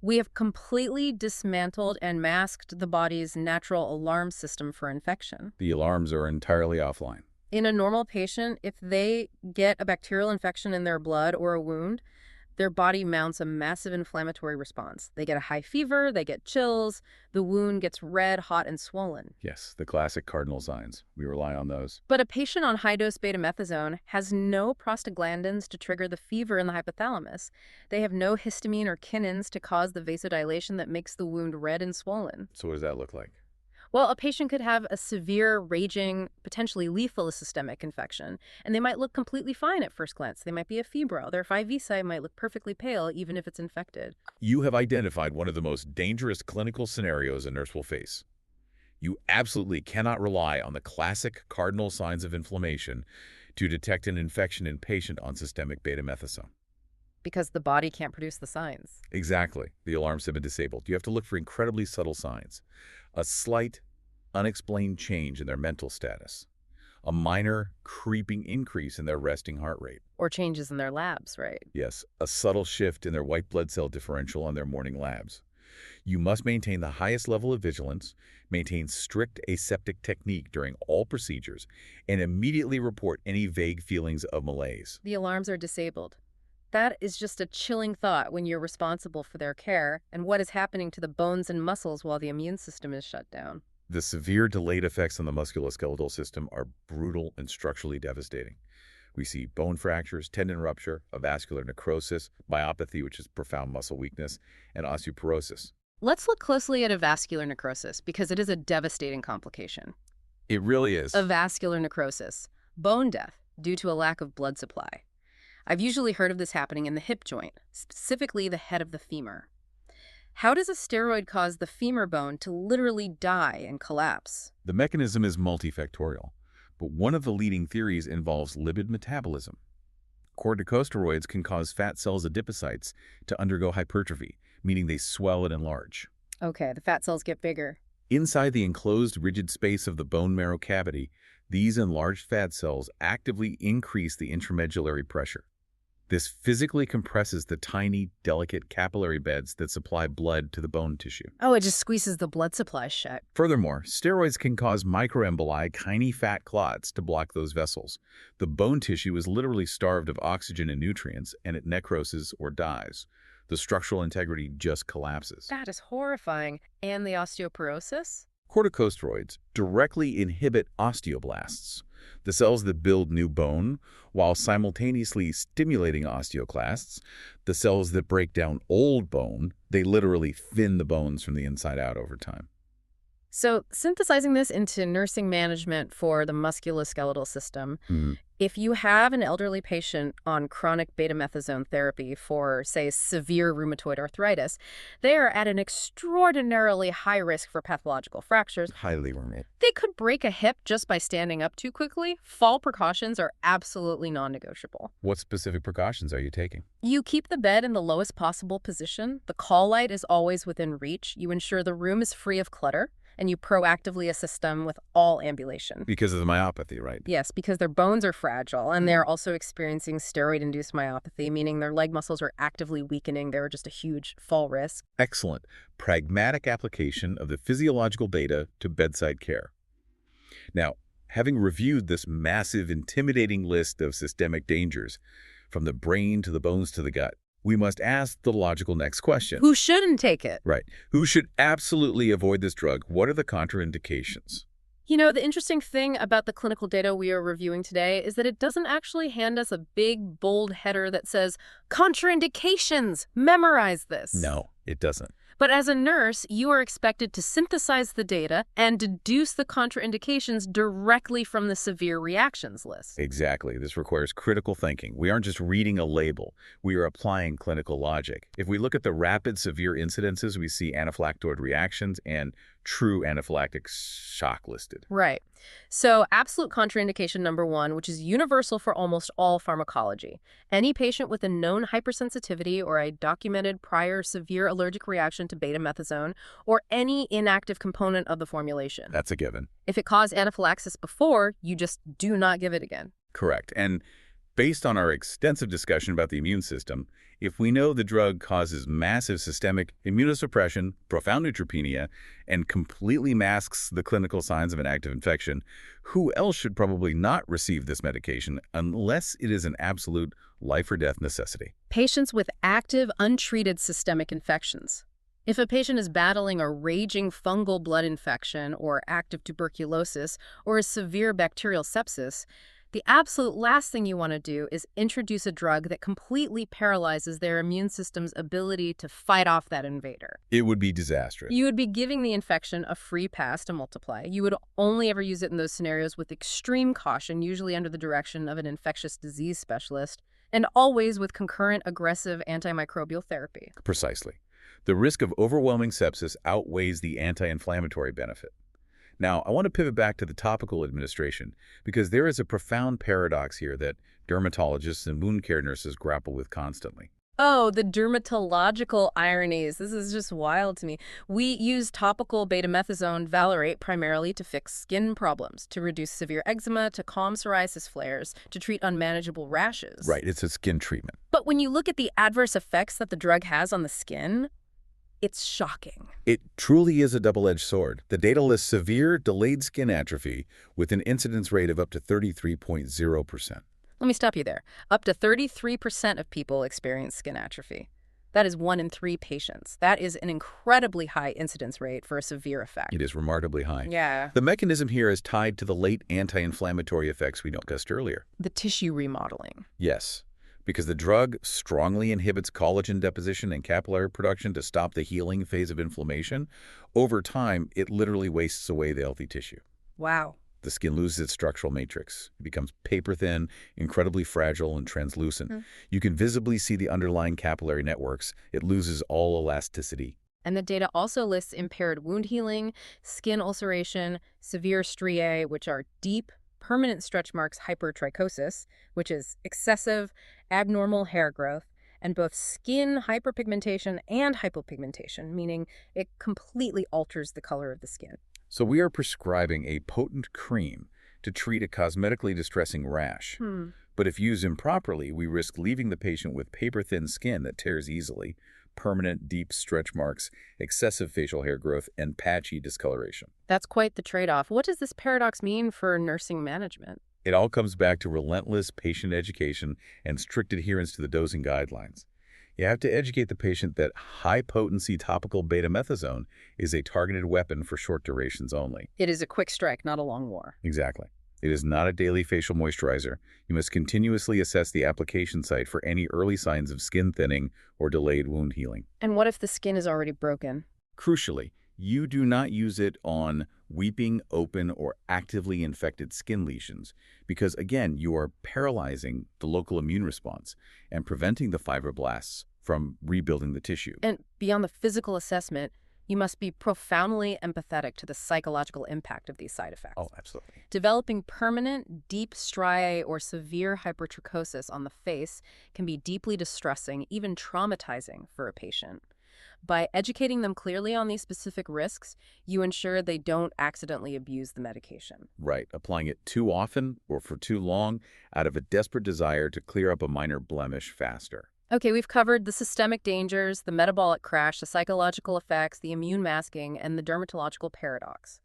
we have completely dismantled and masked the body's natural alarm system for infection. The alarms are entirely offline. In a normal patient, if they get a bacterial infection in their blood or a wound, their body mounts a massive inflammatory response. They get a high fever, they get chills, the wound gets red, hot, and swollen. Yes, the classic cardinal signs. We rely on those. But a patient on high-dose betamethasone has no prostaglandins to trigger the fever in the hypothalamus. They have no histamine or kinins to cause the vasodilation that makes the wound red and swollen. So what does that look like? Well, a patient could have a severe, raging, potentially lethal systemic infection, and they might look completely fine at first glance. They might be a febrile. Their 5V site might look perfectly pale, even if it's infected. You have identified one of the most dangerous clinical scenarios a nurse will face. You absolutely cannot rely on the classic cardinal signs of inflammation to detect an infection in patient on systemic betamethasone. Because the body can't produce the signs. Exactly. The alarms have been disabled. You have to look for incredibly subtle signs. A slight, unexplained change in their mental status. A minor, creeping increase in their resting heart rate. Or changes in their labs, right? Yes, a subtle shift in their white blood cell differential on their morning labs. You must maintain the highest level of vigilance, maintain strict aseptic technique during all procedures, and immediately report any vague feelings of malaise. The alarms are disabled. That is just a chilling thought when you're responsible for their care and what is happening to the bones and muscles while the immune system is shut down. The severe delayed effects on the musculoskeletal system are brutal and structurally devastating. We see bone fractures, tendon rupture, a vascular necrosis, myopathy, which is profound muscle weakness, and osteoporosis. Let's look closely at a vascular necrosis because it is a devastating complication. It really is. A vascular necrosis, bone death due to a lack of blood supply. I've usually heard of this happening in the hip joint, specifically the head of the femur. How does a steroid cause the femur bone to literally die and collapse? The mechanism is multifactorial, but one of the leading theories involves lipid metabolism. Corticosteroids can cause fat cells adipocytes to undergo hypertrophy, meaning they swell and enlarge. Okay, the fat cells get bigger. Inside the enclosed rigid space of the bone marrow cavity, these enlarged fat cells actively increase the intramedullary pressure. This physically compresses the tiny, delicate capillary beds that supply blood to the bone tissue. Oh, it just squeezes the blood supply shut. Furthermore, steroids can cause microemboli, tiny fat clots, to block those vessels. The bone tissue is literally starved of oxygen and nutrients, and it necroses or dies. The structural integrity just collapses. That is horrifying. And the osteoporosis? Corticosteroids directly inhibit osteoblasts, the cells that build new bone, while simultaneously stimulating osteoclasts, the cells that break down old bone. They literally thin the bones from the inside out over time. So synthesizing this into nursing management for the musculoskeletal system, if you have an elderly patient on chronic betamethasone therapy for, say, severe rheumatoid arthritis, they are at an extraordinarily high risk for pathological fractures. Highly remote. They could break a hip just by standing up too quickly. Fall precautions are absolutely non-negotiable. What specific precautions are you taking? You keep the bed in the lowest possible position. The call light is always within reach. You ensure the room is free of clutter. And you proactively assist them with all ambulation. Because of the myopathy, right? Yes, because their bones are fragile, and they're also experiencing steroid-induced myopathy, meaning their leg muscles are actively weakening. They're just a huge fall risk. Excellent. Pragmatic application of the physiological data to bedside care. Now, having reviewed this massive, intimidating list of systemic dangers, from the brain to the bones to the gut, we must ask the logical next question. Who shouldn't take it? Right. Who should absolutely avoid this drug? What are the contraindications? You know, the interesting thing about the clinical data we are reviewing today is that it doesn't actually hand us a big, bold header that says, contraindications, memorize this. No, it doesn't. But as a nurse, you are expected to synthesize the data and deduce the contraindications directly from the severe reactions list. Exactly. This requires critical thinking. We aren't just reading a label. We are applying clinical logic. If we look at the rapid severe incidences, we see anaphylactoid reactions and true anaphylactic shock listed. Right. So absolute contraindication number 1, which is universal for almost all pharmacology. Any patient with a known hypersensitivity or a documented prior severe allergic reaction to betamethasone or any inactive component of the formulation. That's a given. If it caused anaphylaxis before, you just do not give it again. Correct. And based on our extensive discussion about the immune system, if we know the drug causes massive systemic immunosuppression, profound neutropenia, and completely masks the clinical signs of an active infection, who else should probably not receive this medication unless it is an absolute life or death necessity? Patients with active, untreated systemic infections. If a patient is battling a raging fungal blood infection or active tuberculosis or a severe bacterial sepsis, the absolute last thing you want to do is introduce a drug that completely paralyzes their immune system's ability to fight off that invader. It would be disastrous. You would be giving the infection a free pass to multiply. You would only ever use it in those scenarios with extreme caution, usually under the direction of an infectious disease specialist, and always with concurrent aggressive antimicrobial therapy. Precisely. The risk of overwhelming sepsis outweighs the anti-inflammatory benefit. Now, I want to pivot back to the topical administration because there is a profound paradox here that dermatologists and wound care nurses grapple with constantly. Oh, the dermatological ironies. This is just wild to me. We use topical betamethasone valerate primarily to fix skin problems, to reduce severe eczema, to calm psoriasis flares, to treat unmanageable rashes. Right, it's a skin treatment. But when you look at the adverse effects that the drug has on the skin, it's shocking. It truly is a double-edged sword. The data lists severe delayed skin atrophy with an incidence rate of up to 33.0%. Let me stop you there. Up to 33% of people experience skin atrophy. That is 1 in 3 patients. That is an incredibly high incidence rate for a severe effect. It is remarkably high. Yeah. The mechanism here is tied to the late anti-inflammatory effects we discussed earlier. The tissue remodeling. Yes, because the drug strongly inhibits collagen deposition and capillary production to stop the healing phase of inflammation. Over time, it literally wastes away the healthy tissue. Wow. The skin loses its structural matrix. It becomes paper-thin, incredibly fragile, and translucent. You can visibly see the underlying capillary networks. It loses all elasticity. And the data also lists impaired wound healing, skin ulceration, severe striae, which are deep, permanent stretch marks, hypertrichosis, which is excessive, abnormal hair growth, and both skin hyperpigmentation and hypopigmentation, meaning it completely alters the color of the skin. So we are prescribing a potent cream to treat a cosmetically distressing rash. But if used improperly, we risk leaving the patient with paper-thin skin that tears easily, permanent deep stretch marks, excessive facial hair growth, and patchy discoloration. That's quite the trade-off. What does this paradox mean for nursing management? It all comes back to relentless patient education and strict adherence to the dosing guidelines. You have to educate the patient that high-potency topical betamethasone is a targeted weapon for short durations only. It is a quick strike, not a long war. Exactly. It is not a daily facial moisturizer. You must continuously assess the application site for any early signs of skin thinning or delayed wound healing. And what if the skin is already broken? Crucially, you do not use it on weeping, open, or actively infected skin lesions because, again, you are paralyzing the local immune response and preventing the fibroblasts from rebuilding the tissue. And beyond the physical assessment, you must be profoundly empathetic to the psychological impact of these side effects. Oh, absolutely. Developing permanent, deep striae or severe hypertrichosis on the face can be deeply distressing, even traumatizing for a patient. By educating them clearly on these specific risks, you ensure they don't accidentally abuse the medication. Right. Applying it too often or for too long out of a desperate desire to clear up a minor blemish faster. Okay, we've covered the systemic dangers, the metabolic crash, the psychological effects, the immune masking, and the dermatological paradox.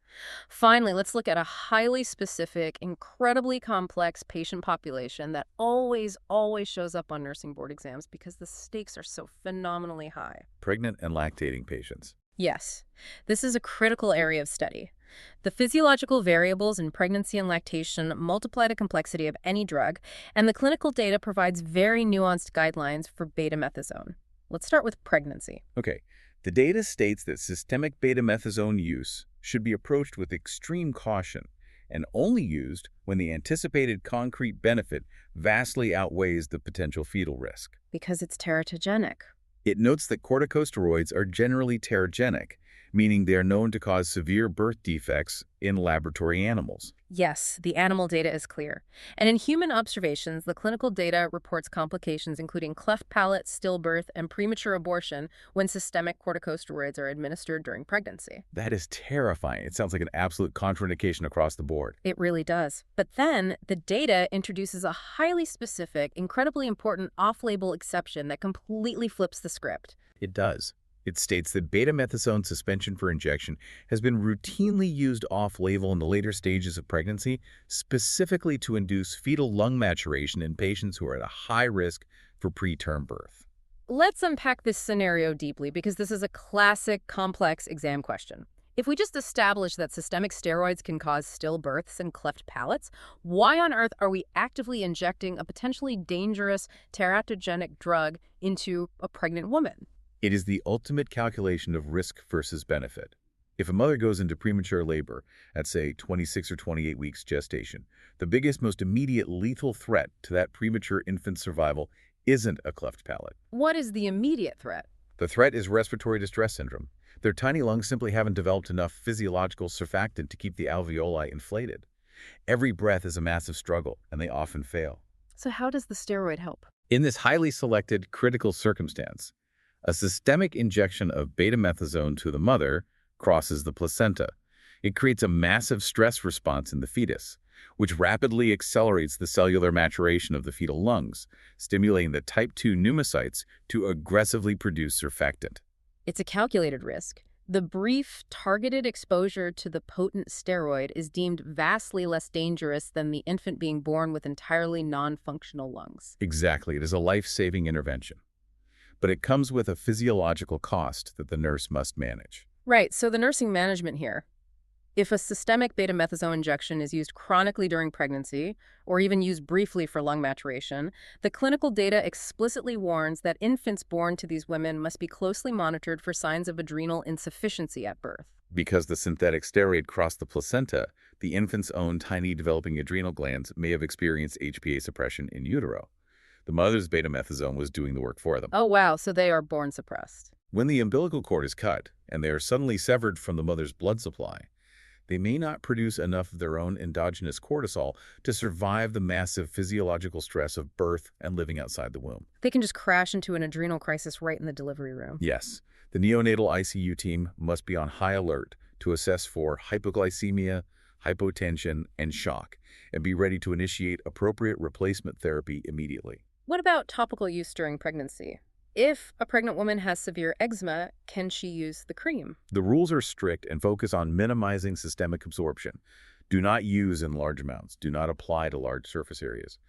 Finally, let's look at a highly specific, incredibly complex patient population that always shows up on nursing board exams because the stakes are so phenomenally high. Pregnant and lactating patients. Yes, this is a critical area of study. The physiological variables in pregnancy and lactation multiply the complexity of any drug, and the clinical data provides very nuanced guidelines for betamethasone. Let's start with pregnancy. Okay, the data states that systemic betamethasone use should be approached with extreme caution and only used when the anticipated concrete benefit vastly outweighs the potential fetal risk. Because it's teratogenic. It notes that corticosteroids are generally terogenic, meaning they are known to cause severe birth defects in laboratory animals. Yes, the animal data is clear. And in human observations, the clinical data reports complications including cleft palate, stillbirth, and premature abortion when systemic corticosteroids are administered during pregnancy. That is terrifying. It sounds like an absolute contraindication across the board. It really does. But then, the data introduces a highly specific, incredibly important off-label exception that completely flips the script. It does. It states that betamethasone suspension for injection has been routinely used off-label in the later stages of pregnancy, specifically to induce fetal lung maturation in patients who are at a high risk for preterm birth. Let's unpack this scenario deeply because this is a classic, complex exam question. If we just establish that systemic steroids can cause stillbirths and cleft palates, why on earth are we actively injecting a potentially dangerous teratogenic drug into a pregnant woman? It is the ultimate calculation of risk versus benefit. If a mother goes into premature labor at, say, 26 or 28 weeks gestation, the biggest, most immediate lethal threat to that premature infant's survival isn't a cleft palate. What is the immediate threat? The threat is respiratory distress syndrome. Their tiny lungs simply haven't developed enough physiological surfactant to keep the alveoli inflated. Every breath is a massive struggle, and they often fail. So how does the steroid help? In this highly selected, critical circumstance, a systemic injection of betamethasone to the mother crosses the placenta. It creates a massive stress response in the fetus, which rapidly accelerates the cellular maturation of the fetal lungs, stimulating the type 2 pneumocytes to aggressively produce surfactant. It's a calculated risk. The brief, targeted exposure to the potent steroid is deemed vastly less dangerous than the infant being born with entirely non-functional lungs. Exactly. It is a life-saving intervention. But it comes with a physiological cost that the nurse must manage. Right, so the nursing management here. If a systemic betamethasone injection is used chronically during pregnancy, or even used briefly for lung maturation, the clinical data explicitly warns that infants born to these women must be closely monitored for signs of adrenal insufficiency at birth. Because the synthetic steroid crossed the placenta, the infant's own tiny developing adrenal glands may have experienced HPA suppression in utero. The mother's betamethasone was doing the work for them. Oh wow, so they are born suppressed. When the umbilical cord is cut, and they are suddenly severed from the mother's blood supply, they may not produce enough of their own endogenous cortisol to survive the massive physiological stress of birth and living outside the womb. They can just crash into an adrenal crisis right in the delivery room. Yes, the neonatal ICU team must be on high alert to assess for hypoglycemia, hypotension, and shock, and be ready to initiate appropriate replacement therapy immediately. What about topical use during pregnancy? If a pregnant woman has severe eczema, can she use the cream? The rules are strict and focus on minimizing systemic absorption. Do not use in large amounts, do not apply to large surface areas,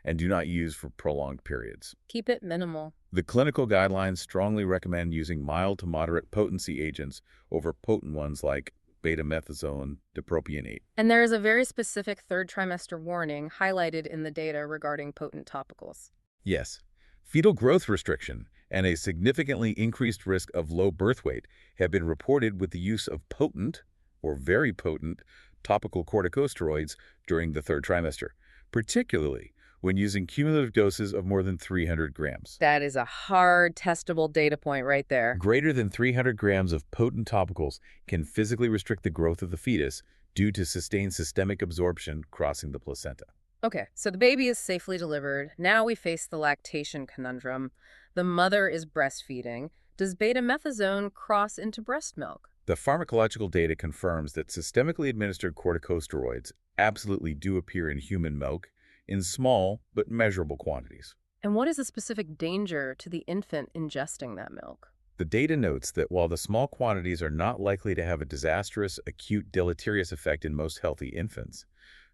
and do not use for prolonged periods. Keep it minimal. The clinical guidelines strongly recommend using mild to moderate potency agents over potent ones like betamethasone, dipropionate. And there is a very specific third trimester warning highlighted in the data regarding potent topicals. Yes, fetal growth restriction and a significantly increased risk of low birth weight have been reported with the use of potent or very potent topical corticosteroids during the third trimester, particularly when using cumulative doses of more than 300 grams. That is a hard, testable data point right there. Greater than 300 grams of potent topicals can physically restrict the growth of the fetus due to sustained systemic absorption crossing the placenta. Okay, so the baby is safely delivered. Now we face the lactation conundrum. The mother is breastfeeding. Does betamethasone cross into breast milk? The pharmacological data confirms that systemically administered corticosteroids absolutely do appear in human milk in small but measurable quantities. And what is the specific danger to the infant ingesting that milk? The data notes that while the small quantities are not likely to have a disastrous, acute, deleterious effect in most healthy infants,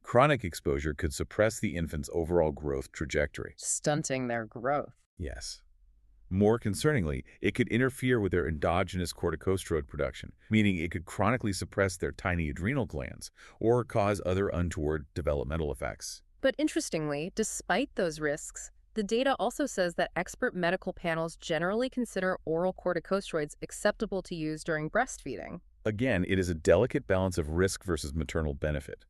chronic exposure could suppress the infant's overall growth trajectory. Stunting their growth. Yes. More concerningly, it could interfere with their endogenous corticosteroid production, meaning it could chronically suppress their tiny adrenal glands or cause other untoward developmental effects. But interestingly, despite those risks, the data also says that expert medical panels generally consider oral corticosteroids acceptable to use during breastfeeding. Again, it is a delicate balance of risk versus maternal benefit.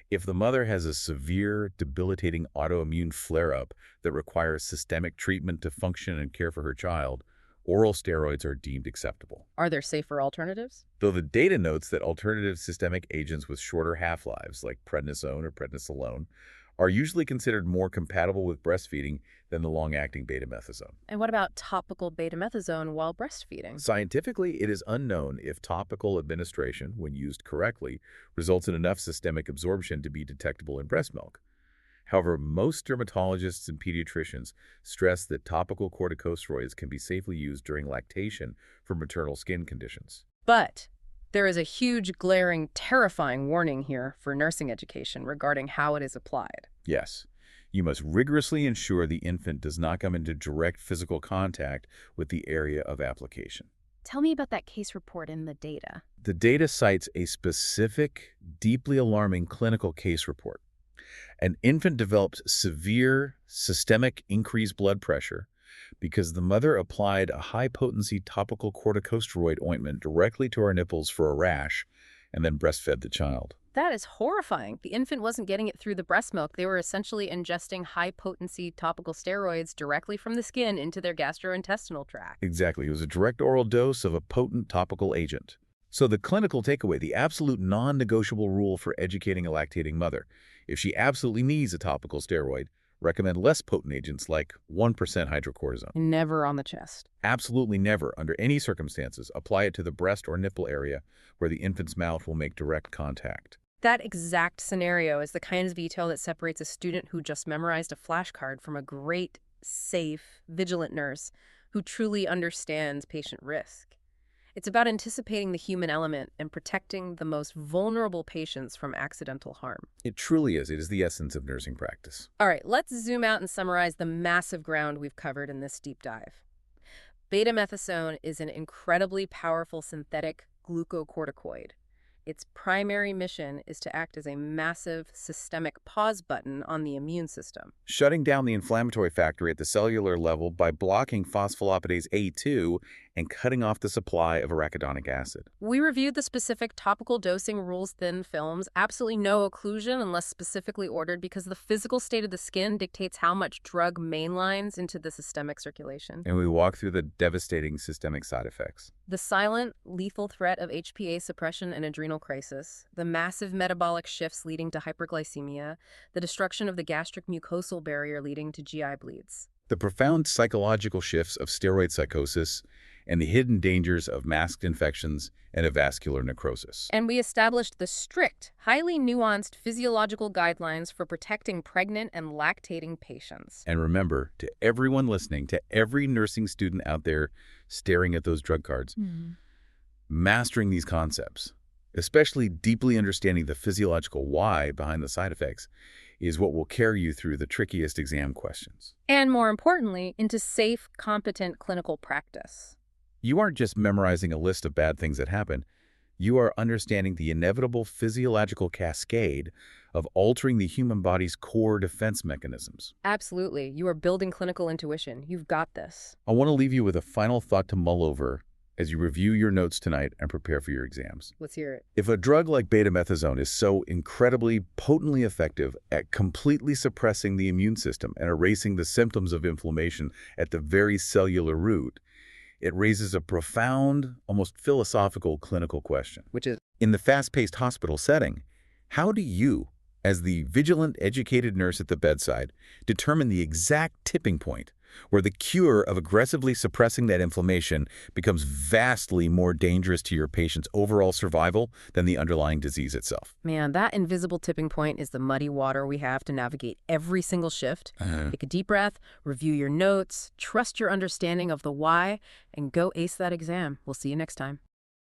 If the mother has a severe, debilitating autoimmune flare-up that requires systemic treatment to function and care for her child, Oral steroids are deemed acceptable. Are there safer alternatives? Though the data notes that alternative systemic agents with shorter half-lives, like prednisone or prednisolone, are usually considered more compatible with breastfeeding than the long-acting betamethasone. And what about topical betamethasone while breastfeeding? Scientifically, it is unknown if topical administration, when used correctly, results in enough systemic absorption to be detectable in breast milk. However, most dermatologists and pediatricians stress that topical corticosteroids can be safely used during lactation for maternal skin conditions. But there is a huge, glaring, terrifying warning here for nursing education regarding how it is applied. Yes, you must rigorously ensure the infant does not come into direct physical contact with the area of application. Tell me about that case report in the data. The data cites a specific, deeply alarming clinical case report. An infant developed severe systemic increased blood pressure because the mother applied a high-potency topical corticosteroid ointment directly to her nipples for a rash and then breastfed the child. That is horrifying. The infant wasn't getting it through the breast milk. They were essentially ingesting high-potency topical steroids directly from the skin into their gastrointestinal tract. Exactly. It was a direct oral dose of a potent topical agent. So the clinical takeaway, the absolute non-negotiable rule for educating a lactating mother: if she absolutely needs a topical steroid, recommend less potent agents like 1% hydrocortisone. Never on the chest. Absolutely never, under any circumstances, apply it to the breast or nipple area where the infant's mouth will make direct contact. That exact scenario is the kind of veto that separates a student who just memorized a flashcard from a great, safe, vigilant nurse who truly understands patient risk. It's about anticipating the human element and protecting the most vulnerable patients from accidental harm. It truly is. It is the essence of nursing practice. All right, let's zoom out and summarize the massive ground we've covered in this deep dive. Betamethasone is an incredibly powerful synthetic glucocorticoid. Its primary mission is to act as a massive systemic pause button on the immune system, shutting down the inflammatory factor at the cellular level by blocking phospholipase A2 and cutting off the supply of arachidonic acid. We reviewed the specific topical dosing rules, thin films, absolutely no occlusion unless specifically ordered because the physical state of the skin dictates how much drug mainlines into the systemic circulation. And we walk through the devastating systemic side effects. The silent, lethal threat of HPA suppression and adrenal crisis, the massive metabolic shifts leading to hyperglycemia, the destruction of the gastric mucosal barrier leading to GI bleeds. The profound psychological shifts of steroid psychosis and the hidden dangers of masked infections and of vascular necrosis. And we established the strict, highly nuanced physiological guidelines for protecting pregnant and lactating patients. And remember, to everyone listening, to every nursing student out there staring at those drug cards, mastering these concepts, especially deeply understanding the physiological why behind the side effects, is what will carry you through the trickiest exam questions. And more importantly, into safe, competent clinical practice. You aren't just memorizing a list of bad things that happen. You are understanding the inevitable physiological cascade of altering the human body's core defense mechanisms. Absolutely. You are building clinical intuition. You've got this. I want to leave you with a final thought to mull over as you review your notes tonight and prepare for your exams. Let's hear it. If a drug like betamethasone is so incredibly potently effective at completely suppressing the immune system and erasing the symptoms of inflammation at the very cellular root, it raises a profound, almost philosophical clinical question. Which is? In the fast-paced hospital setting, how do you, as the vigilant, educated nurse at the bedside, determine the exact tipping point where the cure of aggressively suppressing that inflammation becomes vastly more dangerous to your patient's overall survival than the underlying disease itself? Man, that invisible tipping point is the muddy water we have to navigate every single shift. Take a deep breath, review your notes, trust your understanding of the why, and go ace that exam. We'll see you next time.